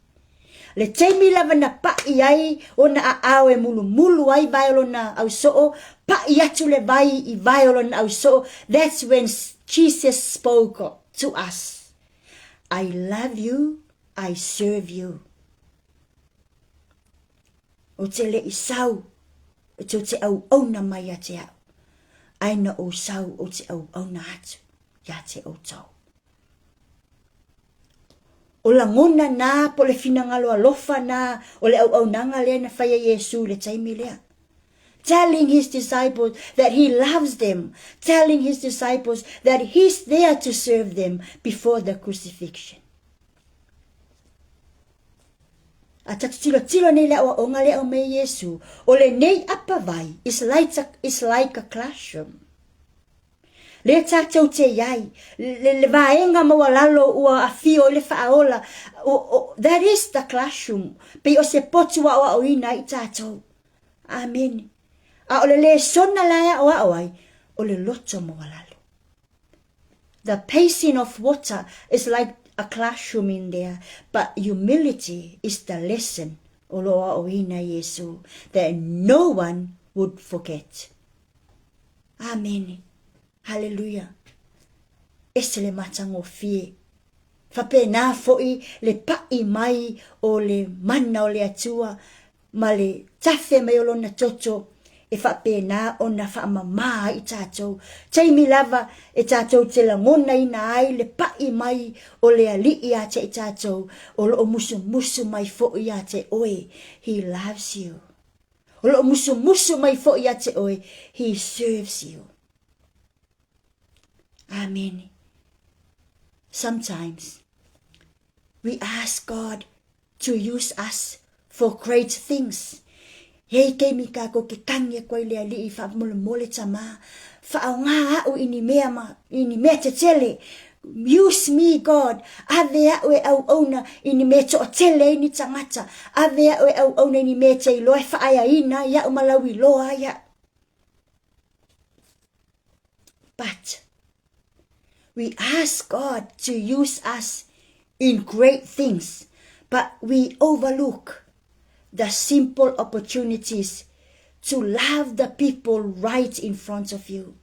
Le taimi lava na pai ai o na aao e mulu ai vai o na au soo, pai atu le vai I vai o na au soo. That's when Jesus spoke to us. I love you, I serve you. O te le isau, o te au na mai a te au. Aina o sau o te au na atu, ya te o tau. O la ngona na po le finangalo alofa na, o le au nanga lea na whaia Yesu le taimi lea. Telling his disciples that he loves them, telling his disciples that he's there to serve them before the crucifixion. A tilo nei la o ngale o me Yesu, o le nei apa vai, is like a classroom. Le tātou te iai, le vaenga mawalalo ua afio le faaola, that is the classroom. Pe o se potua o ina I tātou. Amen. A o le sona laia o ai, o le loto mawalalo. The pacing of water is like a classroom in there, but humility is the lesson o loa o ina Yesu that no one would forget. Amen. Hallelujah. Ese le matango fie. Fape na foi le pai mai o le mana o le atua ma le tafe mai o lona toto e fape na o na whaamama I tātou. Taimi lava e tātou te langona ina ai le pai mai o le alii a te I tātou o lo musu mai foi a te oe. He loves you. O lo musu mai foi a te oe. He serves you. Amen. Sometimes we ask God to use us for great things. Hei kei mika ko ke kange koe le ali I whaamole tama. Whaonga au ini mea te tele. Use me, God. Ave au e au ona ini mea to tele ini tangata. Ave au e au ona ini mea te iloe whaaya ina. Ia umalawi loa ia. But we ask God to use us in great things, but we overlook the simple opportunities to love the people right in front of you.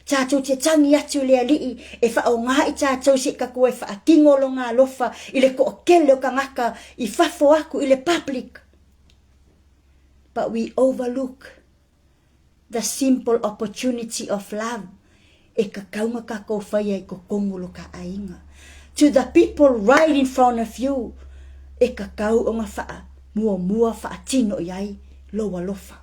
Tātou te tangi atu lea lii e whaonga i tātou se ka koe whaakingolo ngā lofa i le ko o kele o ka ngaka i whafo aku i le public. But we overlook the simple opportunity of love e ka kaunga ka kou whaia i ko kongolo ka ainga. To the people right in front of you e ka kau o ngā wha mua wha tino iai loa lofa.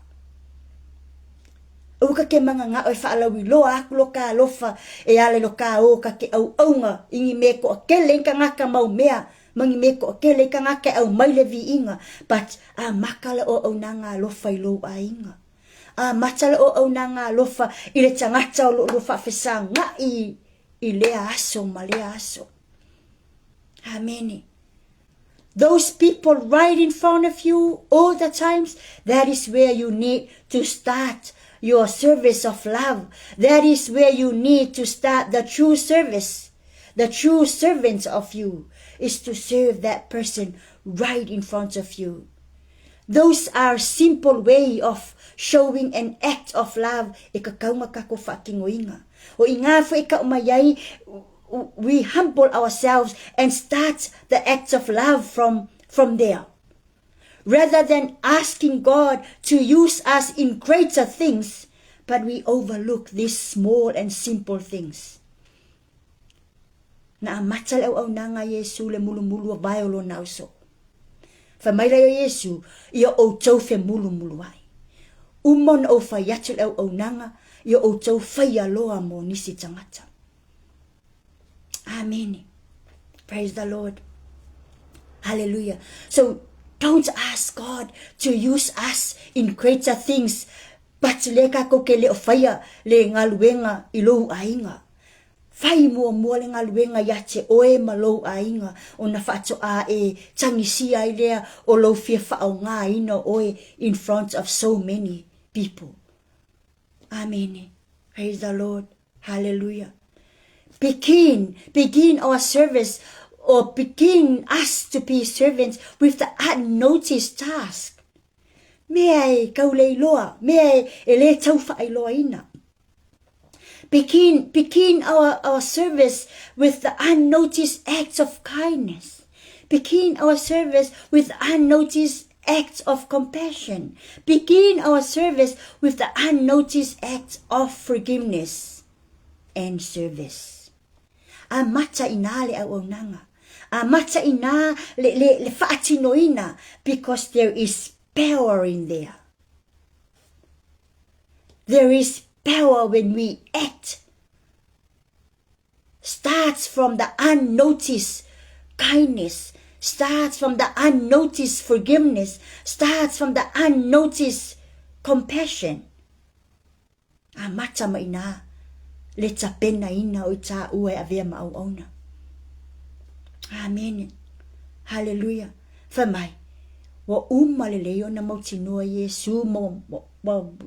O ka ke manga ngā oi whaalawi loa aku lo ka lofa e ale lo ka o ka ke au aunga ingi me ko a kele ka ngaka mau mea mangi me ko a kele ka ngaka au maile vi inga. But a makala o au nanga lofa i lo a inga. A matala o au nanga lofa i le tangata o lo whawhesa ngā i lea aso ma lea aso. Amen. Those people right in front of you all the times, that is where you need to start your service of love. That is where you need to start the true service. The true servant of you is to serve that person right in front of you. Those are simple way of showing an act of love. E ka kaunga kako whakingoinga. O inga fo e ka umayai, we humble ourselves and start the acts of love from there. Rather than asking God to use us in greater things, but we overlook these small and simple things. Na matal au nanga Yesu le mulu vai o lo nauso. Fa mai la Yesu ia o tau fe mulu ai. Umon o fa yatul au nanga ia o tau fa ia loa mo nisi tangata. Amen. Praise the Lord. Hallelujah. So don't ask God to use us in greater things, but le ka ko ke le o faya le ngaluenga i lo ainga. Fai mua le ngaluenga ya te oe ma lo ainga o na whaato a e tangisia i lea o lo fia whao ngā ina oe in front of so many people. Amen. Praise the Lord. Hallelujah. Begin our service, or begin us to be servants with the unnoticed task. Mea kau loa, mea le tau whaai loa ina. Begin our service with the unnoticed acts of kindness. Begin our service with unnoticed acts of compassion. Begin our service with the unnoticed acts of forgiveness and service. A mata ina le au nanga. A mata ina le whaatino ina, because there is power in there. There is power when we act. Starts from the unnoticed kindness. Starts from the unnoticed forgiveness. Starts from the unnoticed compassion. A mata ma ina. Le tapena ina o ta ue avea mau ona. Amen. Hallelujah. Whamai. Wa umale leo na mautinua Yesu mo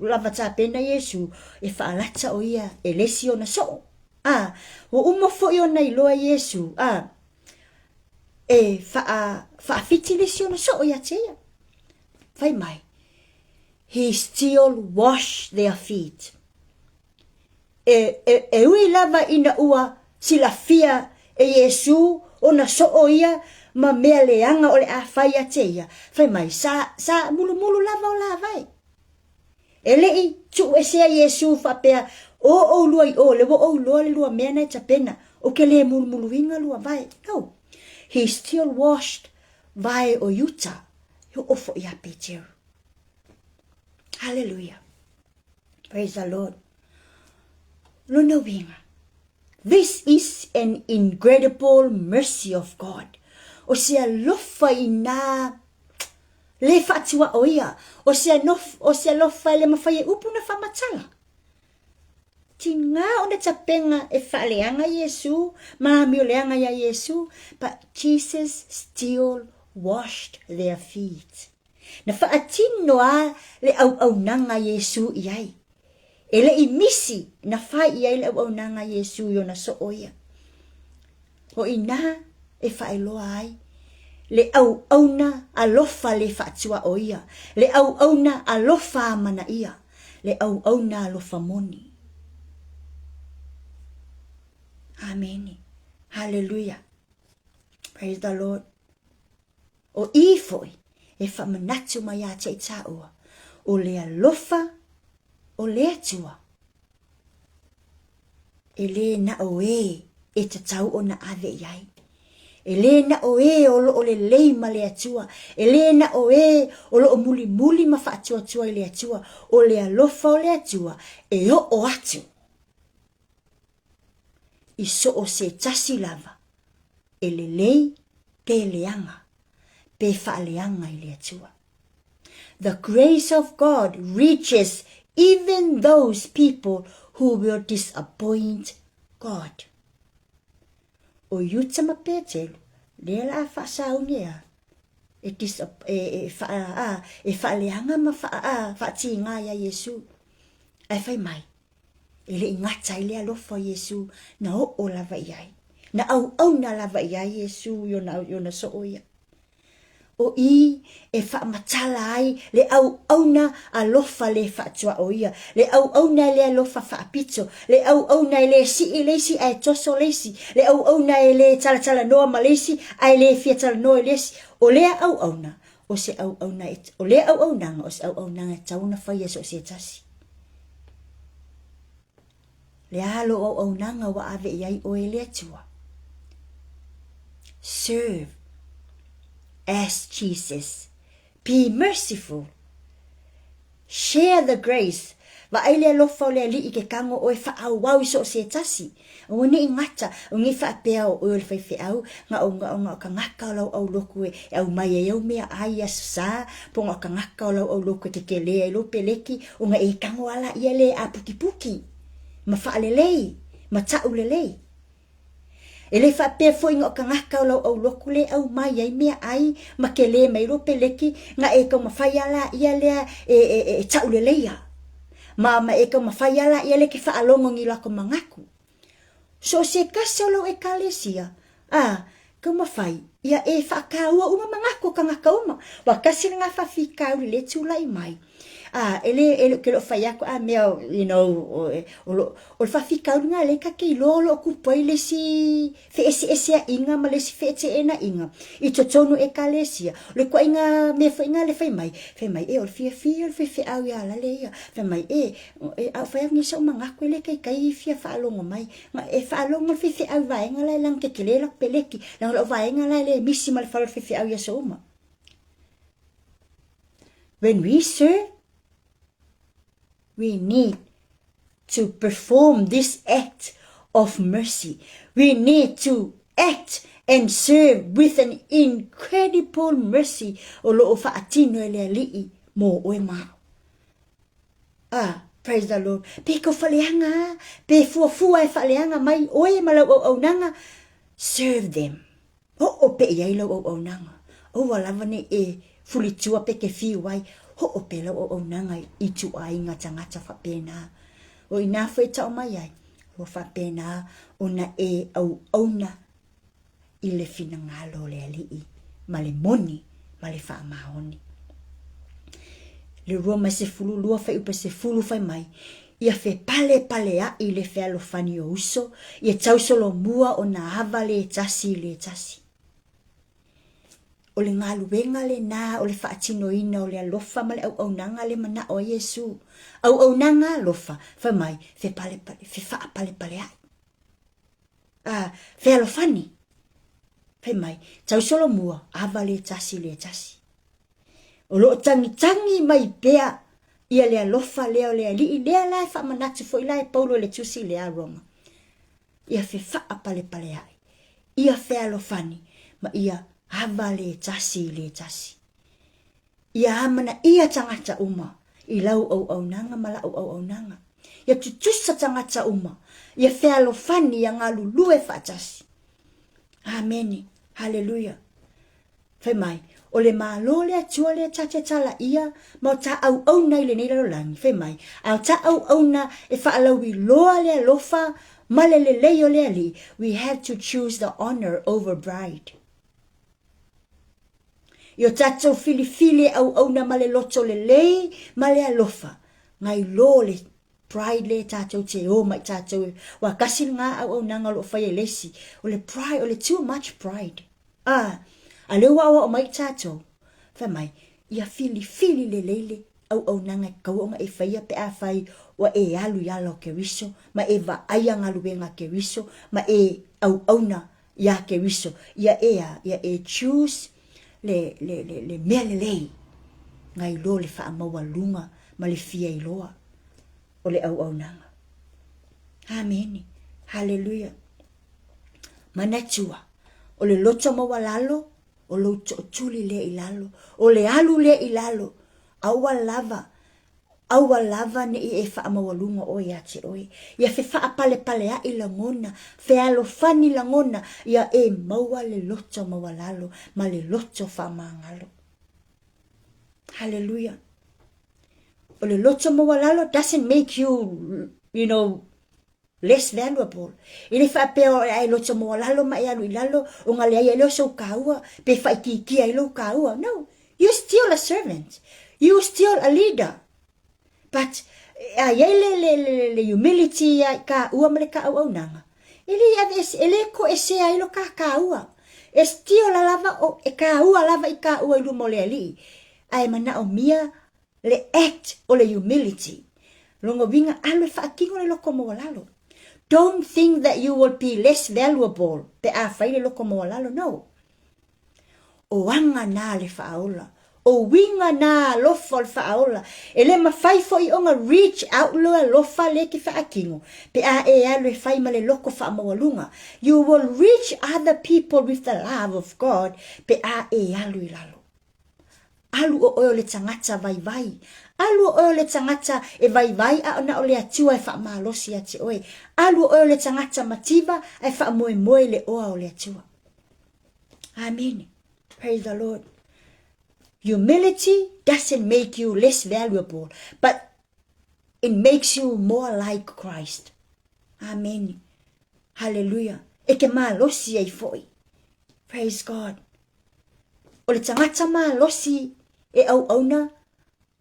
lava tapena Yesu e whaalata o ia e lesi o na so. Wa umofo i o na iloa Yesu. E whaafiti lesi o na so o ia tea. Whamai. He still washed their feet. E ui lava ina ua sila fia e Yesu o na so o ia ma mea leanga o le a whai a te ia. Whai mai, sa mulu lava o la vai. E lei tu e sea Yesu whapea o lua i o le o lua le lua mea nei tapena o ke le mulu inga lua vai. No, he still washed vai o yuta. Yo ofo ia Peter. Hallelujah. Praise the Lord. Luna winga. This is an incredible mercy of God. O sea lofa ina le fatua oia. O sea lofa le mafai upu na famatala. Tinga ona tapenga e faleanga Yesu, mami o leanga ya Yesu, but Jesus still washed their feet. Na faatinoa le au nanga Yesu iai. Ele I misi na fai ia ile au nanga Yesu yo na so oia. O ina e fai loa ai. Le au na alofa le fatua oia. Le au na alofa mana ia. Le au na alofa moni. Amen. Hallelujah. Praise the Lord. O I foi e fa manatu mai a te taua. O le alofa o le atua. E le na oe e te tau o na ave iai. E le na oe o le lei ma le atua. E le na oe o muli muli ma fa atua tua i le atua. O le alofa o le atua e o atu. I so o se tasi lava. E le lei pe leanga. Pe fa leanga i le atua. The grace of God reaches even those people who will disappoint God. O yutama petelu, le la fa saungia. E fa leanga ma fa tinga ya Yesu. Ai fai mai. Ele ingata ile alofa Yesu na o lava iai. Na au na lava iai Yesu yo na so oia. O I e fa matala ai le au na alofa le fa tua oia. Le au na le alofa fa pizzo. Le au na le si ai toso lesi. Le au na le tala noa malesi ai le fia tala noa lesi. O le au na o se au na o le au na o se au na tau na fa Yesu se tasi. Le alo au na wa ave iai o le tua. Serve as Jesus. Be merciful. Share the grace. Wa ele lofa o le ali I ke kango o e fa au wau so se tasi. O ni ngata, o ngi fa pea o le fai au, nga o ka ngaka o au loku e au mai e au mea ai asa, po nga ka ngaka o au loku ke le e lo peleki, o nga e kango ala ia le a puki. Ma fa lelei, ma tau lelei. Ele fa pe foi ngo ka ngaka o au loku le au mai ai mea ai ma ke le mai lo peleki nga e ka mafai ala ia le e tau le leia ma e ka mafai ala ia le ke fa alongo ngi la ko mangaku so se kasolo e kalesia ka mafai ia e fa ka uma mangaku ka ngaka uma wa kasi nga fa fika le tulai mai ele ke lo fai ako mea o fa fika nga le ka ke lo ku poi le si fe ese inga ma le si fe te ena inga I totonu e kalesia le ko inga me fa inga le fai mai e o fia o fe au ya la le ya fe mai a fa ngi so manga ko le kai fia fa longo mai ma e fa longo fe au vai nga la lang ke le la peleki lang lo vai nga la le misi mal fa fe au ya so ma. When we serve, we need to perform this act of mercy. We need to act and serve with an incredible mercy. O lo fa atino ele ali mo o ma. Praise the Lord. Pe ko faleanga, pe fua e faleanga mai o e malo o nanga. Serve them. O pe ia lo o nanga. O wala vane fulitua pe ke fi wai. Ho pela o nanga I tu ai ngata fa pena o ina foi tau mai ai o fa pena ona au na I le fina ngalo le ali male moni male fa maoni le roma se fulu lua fa upa se fulu fa mai ia fe pale a I le fe alo fani o uso ia tau solo mua ona hava le tasi o le ngalu wenga le na o le faatino ina o le alofa ma le au nanga le mana o Yesu au nanga alofa fa mai fe pale fe fa pale ai fe alofani fe mai tau solo mua ava le tasi o lo tangi mai pea ia le alofa le o le ali le la fa manatu fo ila Paulo le tusi le a Roma ia fe fa pale ai ia fe alofani ma ia hava le tasi. Ia amana ia tangata uma. I lau au nanga mala au nanga. Ia tutusa tangata uma. Ia fealo fani ia ngalu lue fatasi. Amen. Hallelujah. Fai mai. o le malo le atua le tacha tala ia, ma o ta au nei le nei lalo langi, fe mai, au ta au na e whaalawi loa le alofa, ma le leo le ali, we have to choose the honor over bride. Io tatou fili au na ma le loto le lei, ma le alofa, ngai lo le pride le tatou te o mai tatou, wa kasi ngā au nanga lo whai e lesi, o le pride, o le too much pride. A leo wa o mai tatou, fa mai, ia fili le leile, au nanga kauonga e whaia pe a whai, wa e alu yalo ke riso, ma e va aya ngalu wenga ke riso, ma e au na ya ke riso, ia e choose le mea le lei, ngai lo le wha maua lunga, ma le fia i loa, o le au nanga. Amen. Hallelujah. Manatua, o le loto maua lalo, o lo tuli le i lalo, o le alu le i lalo, aua lava ne e wha mawalunga o ia te oi. Ia fe wha pale a i langona, fe alo fani langona, ia e maua le loto mawalalo, ma le loto wha mangalo. Hallelujah. O le loto mawalalo doesn't make you, less valuable. Ile wha peo ai loto mawalalo ma ia lui lalo, o ngale ai lo so kaua, pe wha iki ai lo kaua. No, you're still a servant. You're still a leader. But le humility ka ua mele ka au nanga. Ele ko ese ai lo ka ua. E still la lava o e ka ua lava I ka ua ilu mole ali. Ai mana o mia le act o le humility. Longo vinga alo fa kingo le loko mo lalo. Don't think that you will be less valuable. Pe a fai le loko mo lalo, no. O anga na le faaola. O winga na lofa le faaola. Ele ma fai fo I onga reach out lo lofa le ki fa kingo. Pe a e alo e fai ma le loko fa mawalunga. You will reach other people with the love of God. Pe a e alo I lalo. Alu o oyo le tangata vai. Alu o oyo le tangata e vai a ona o le atua e wha malosi ate oe. Alu o oyo le tangata mativa e wha moe le oa o le atua. Amen. Praise the Lord. Humility doesn't make you less valuable, but it makes you more like Christ. Amen. Hallelujah. E ke malosi ai foi. Praise God. O le tangata malosi e au na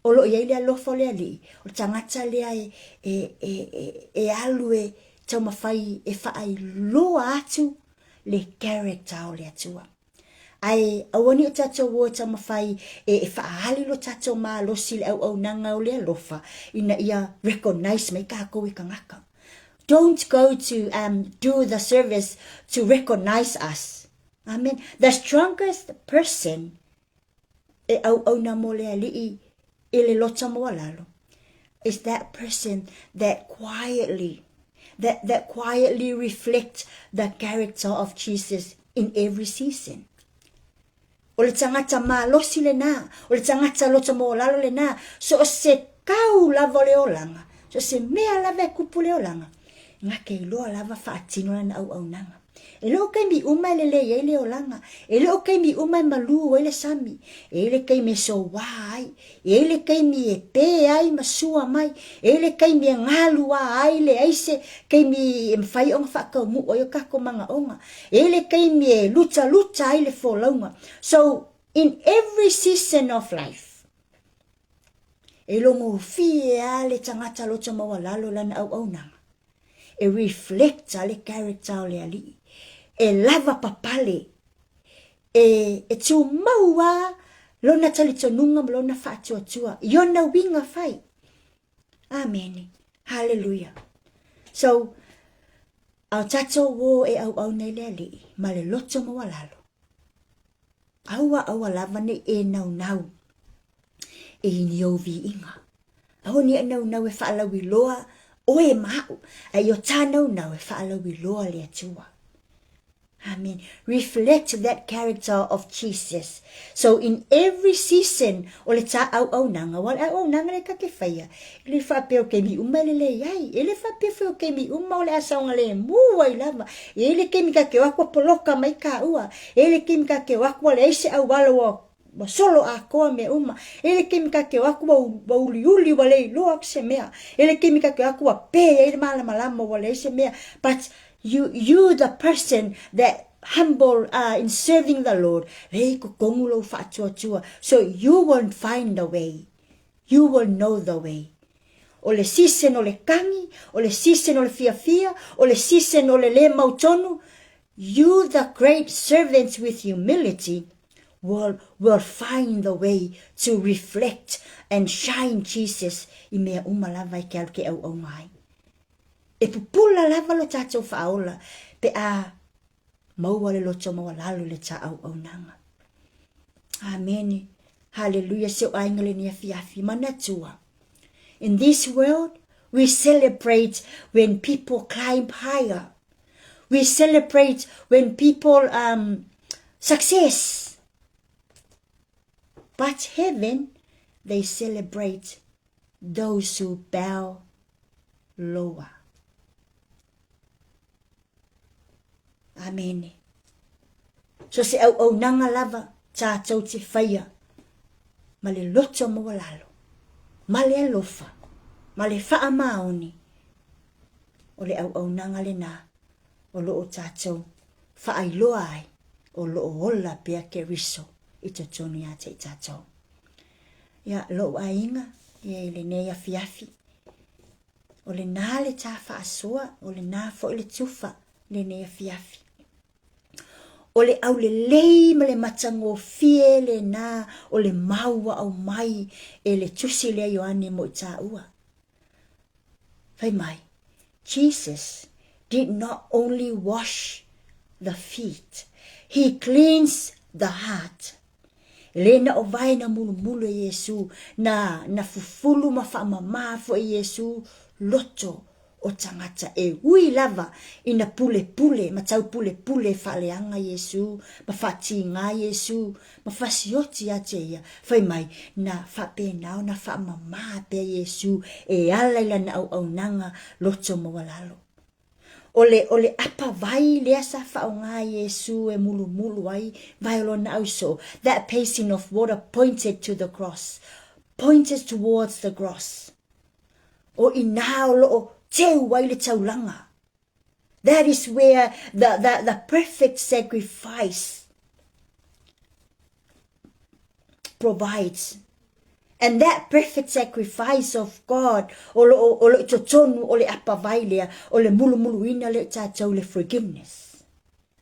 o lo ia le alofa le ali. O le tangata lea e alue tau mawhai e whaai loa atu le character o le atua. Ai awani o tatou wo tau mawhai e whaahali lo tatou malosi le au nanga o le alofa ina ia recognize mai kako I kangaka. Don't go to do the service to recognize us. Amen. The strongest person e au na mole ali ele lota mo lalo is that person that quietly reflects the character of Jesus in every season. O le tangata malosi le na, o le tangata lota mo lalo le na, so se kau lava le olanga, so se mea lava kupu le olanga, ngake iloa lava whaatino na au nanga. Ele o kai mi umai le ele olanga. Ele o kai mi umai malu ele sami. Ele kai me so wai. Ele kai mi e pe ai masua mai. Ele kai mi ngalu ai le aise kai mi mfai on fa ka mu o yo ka ko manga onga. Ele kai mi e lucha ai le folonga. So in every season of life, ele mo fia le tangata lo tama walalo lan au nanga. It reflects ale character le ali. E lava papale, e tu maua, lona talitonunga, lona fa'atua, yona winga fai. Amen. Hallelujah. So, au tato wo e au nei le ali, ma le loto mawalalo. Aua lava ne e nau. E ni ovi inga. Au ni nau e fa'alawi loa, o e mau. E yo tānau nau e fa'alawi loa le atua. Amen. Reflect that character of Jesus. So in every season, o le ta au nanga, wal au nanga le kake whaia. Ele whapeo ke mi uma le iai. Ele whapeo ke mi uma o le asaunga le mua I lava. Ele ke mi kake wakwa poloka mai ka ua. Ele ke mi kake wakwa le eise au walo ma solo a koa me uma. Ele ke mika ke aku wa uli wale loak se mea. Ele ke mika ke aku wa pe e malama wale se mea. But you the person that humble in serving the Lord. Rei ko kongulo fa chua. So you will find the way. You will know the way. O le sisen o le kangi, o le sisen o le fia, o le sisen o le mautonu. You, the great servants with humility, will find the way to reflect and shine Jesus I mea umalava I ke au ngai. E pupula lava lo tātou whaola, pe a maua le loto maua lalo le tā au nanga. Amen. Hallelujah. So ainga le nia fiafi manatua. In this world, we celebrate when people climb higher. We celebrate when people success. But heaven, they celebrate those who bow lower. Amen. So se au nanga lava tātou te whaia. Ma le loto mawalalo. Ma le alofa. Ma le wha maoni. O le au nanga le nā. O loo tātou whaailoa ai. O loo hola pia ke riso. I te tonu ia te tātou. Ia loo ainga. Ia le nea fiafi. O le nā le tā whaasua. O le nā fo le tufa. Le nea fiafi. O le au le lei ma le matango fie le nā. O le maua au mai. E le tusi le Ioane mo I tā ua. Whai mai. Jesus did not only wash the feet. He cleansed the heart. Lena o vai na mulu Yesu. Na fufulu ma whaamama fo Yesu. Loto o tangata e ui lava ina pule, matau pule whaaleanga Yesu, ma whati ngā Yesu, ma whasioti a te ia, whai mai, na whape nao, na whaamama pe Yesu, e alaila na au nanga loto mawalalo. Ole apa vai lea sa whao ngā Yesu e mulu ai, vai alo na au so, that basin of water pointed to the cross, pointed towards the cross. O inao loo, teu wai le taulanga. That is where the perfect sacrifice provides. And that perfect sacrifice of God, o lo totonu, o le apavailea, o le mulu le tātou le forgiveness.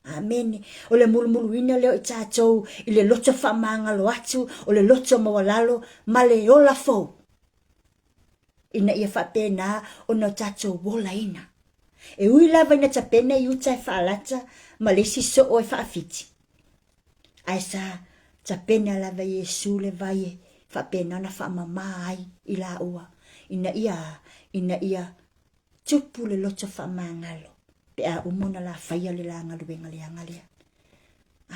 Amen. O le mulu le tātou, I le loto whamanga lo atu, o le loto mawalalo, ma le ola fo. Ina ia whapena o na tātou wola ina. E ui lava ina tapena I utai whaalata, ma le siso o e whaafiti. Ai sa tapena lava Yesu le vai, whapena na whaamama ai I la ua. Ina ia tupu le loto whaamangalo. Pe a umona la whaia le la ngaluenga le angalia.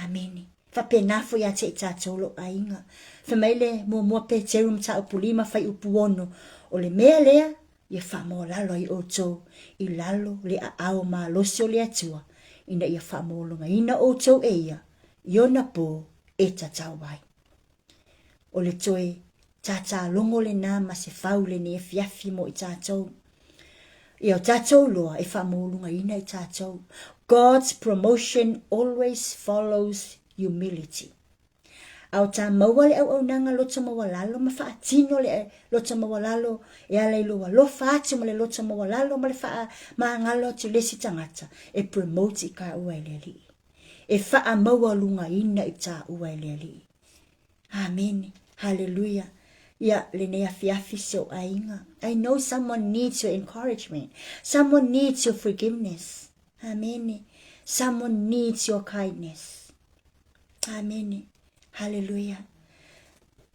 Ameni. Whapena fo ia te tātou lo ainga. Whamaile mua pe terum ta upulima whai upuono. O le mea lea, ia whamo lalo I oto, I lalo le a ao ma losio le atua, ina ia whamo longa ina oto e ia, iona po e tatau wai. O le toe, tata longo le nā ma se whau le ne fiafi mo I tātou. Ia o tātou loa e whamo longa ina I tātou. God's promotion always follows humility. Au ta maua le au nanga loto mawalalo, ma whaatino le loto mawalalo, e ala I loa lo whaatu ma le loto mawalalo, ma le wha maangalo tu lesi tangata, e promote I ka ua le li. E wha maua lunga ina I ta ua le li. Amen. Hallelujah. Ia le nea fiafi so ainga. I know someone needs your encouragement. Someone needs your forgiveness. Amen. Someone needs your kindness. Amen. Hallelujah.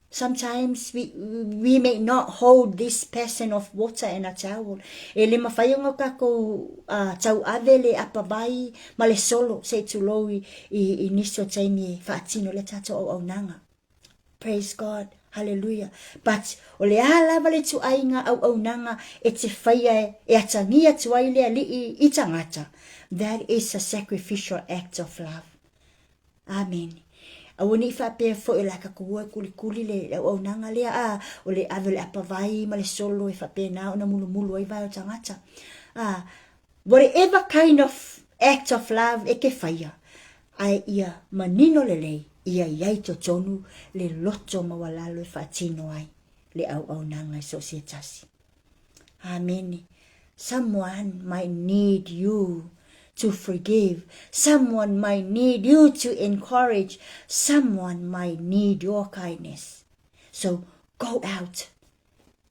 Sometimes we may not hold this person of water in a towel. E le mawhaiunga kako tau ave le apawai ma le solo se tuloi I niso taimi whaatino le tato au nanga. Praise God. Hallelujah. But o le alawa le tu ainga au nanga e te whaia e atangia tu ai lea li I tangata. That is a sacrificial act of love. Amen. Awani fa pe fo la ka ko kuli le o nanga le o le ave le apavai ma le solo e fa pe na ona mulu ai vai o tangata. Whatever kind of act of love e ke faia, ai ia manino le ia iai to tonu le loto mawalalo e fatino ai le au nanga societasi. Amen. Someone might need you to forgive. Someone might need you to encourage. Someone might need your kindness. So go out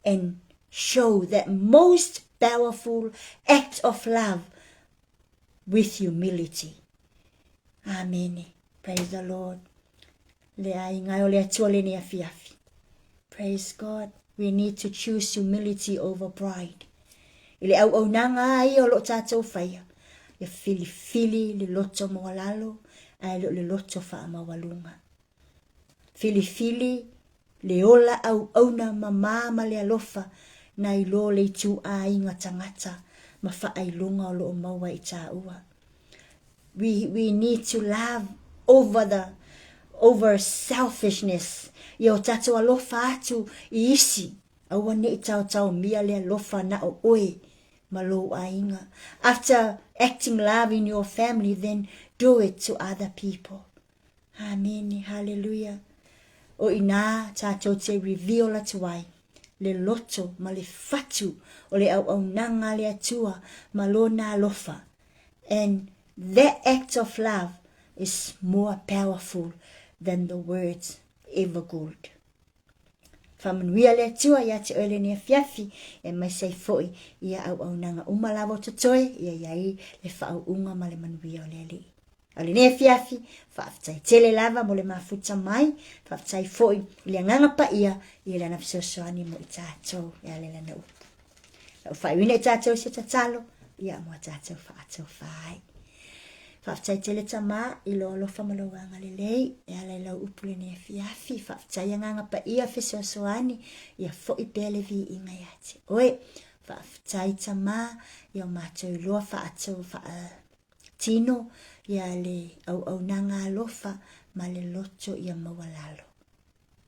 and show that most powerful act of love with humility. Amen. Praise the Lord. Praise God. We need to choose humility over pride. Ile au nanga ai o lo tatou faia. Le fili le loto mawalalo, ai le loto fa mawalunga. Fili le ola au na mama le alofa na ilo le tu a inga tangata ma fa ai lunga o lo maua I taua. We need to love over selfishness. Yo tatou alofa atu I isi. Awa ne tau mia le alofa na o oe malo ainga. After acting love in your family, then do it to other people. Amen. Hallelujah. O ina tatou te reveal la tuai. Le loto ma le fatu o le au nanga le atua malo na alofa. And that act of love is more powerful than the words ever could. Whamanuia le tua ia te ole ni fiafi e mai sei foi ia au nanga umalawo totoe ia iai le whao unga ma le manuia o le ali. Ale ne fiafi whaafitai tele lava mo le mafuta mai whaafitai foi le nganga pa ia le na fisosoani mo I tātou ia le lana upu. Whaiwina I tātou se tatalo ia mo tātou whaatou whai. Whaafitai tele tama I lo whamalawanga le lei ia le lau upu le ne fiafi whaafitai nganga pa ia fisosoani ia foi pele vi inga iate. Oe whaafitai tama ia mātou loa whaatou tino ia le au nanga alofa ma le loto ia mawalalo.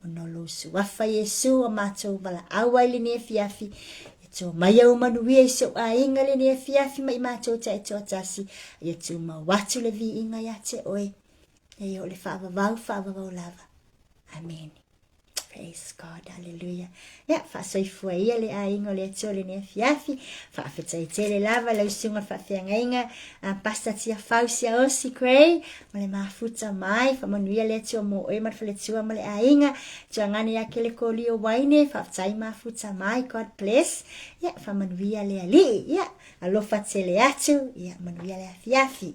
Monolo suafa Yesu a mātou wala awa I le ne fiafi. So mai au manuia I so a inga le ne fiafi mai mātou ta eto atasi. Ia tu ma watu le vi inga iate oe. E o le whaavavau lava. Amen. Praise God. Hallelujah. Ya, whaasoifua ia le a inga le ato le ne fiafi. Whaafetai tele lava lau sunga whaafeanga inga. Pasta tia fausia osi krei. Ma le mafuta mai. Whamanuia le ato mo oe mat le tua ma le a inga. Tua ngani ya ke le koli o waine. Whaafetai mafuta mai. God bless. Ya, whamanuia le ali. Ya, alofa tele atu. Ya, manuia le a fiafi.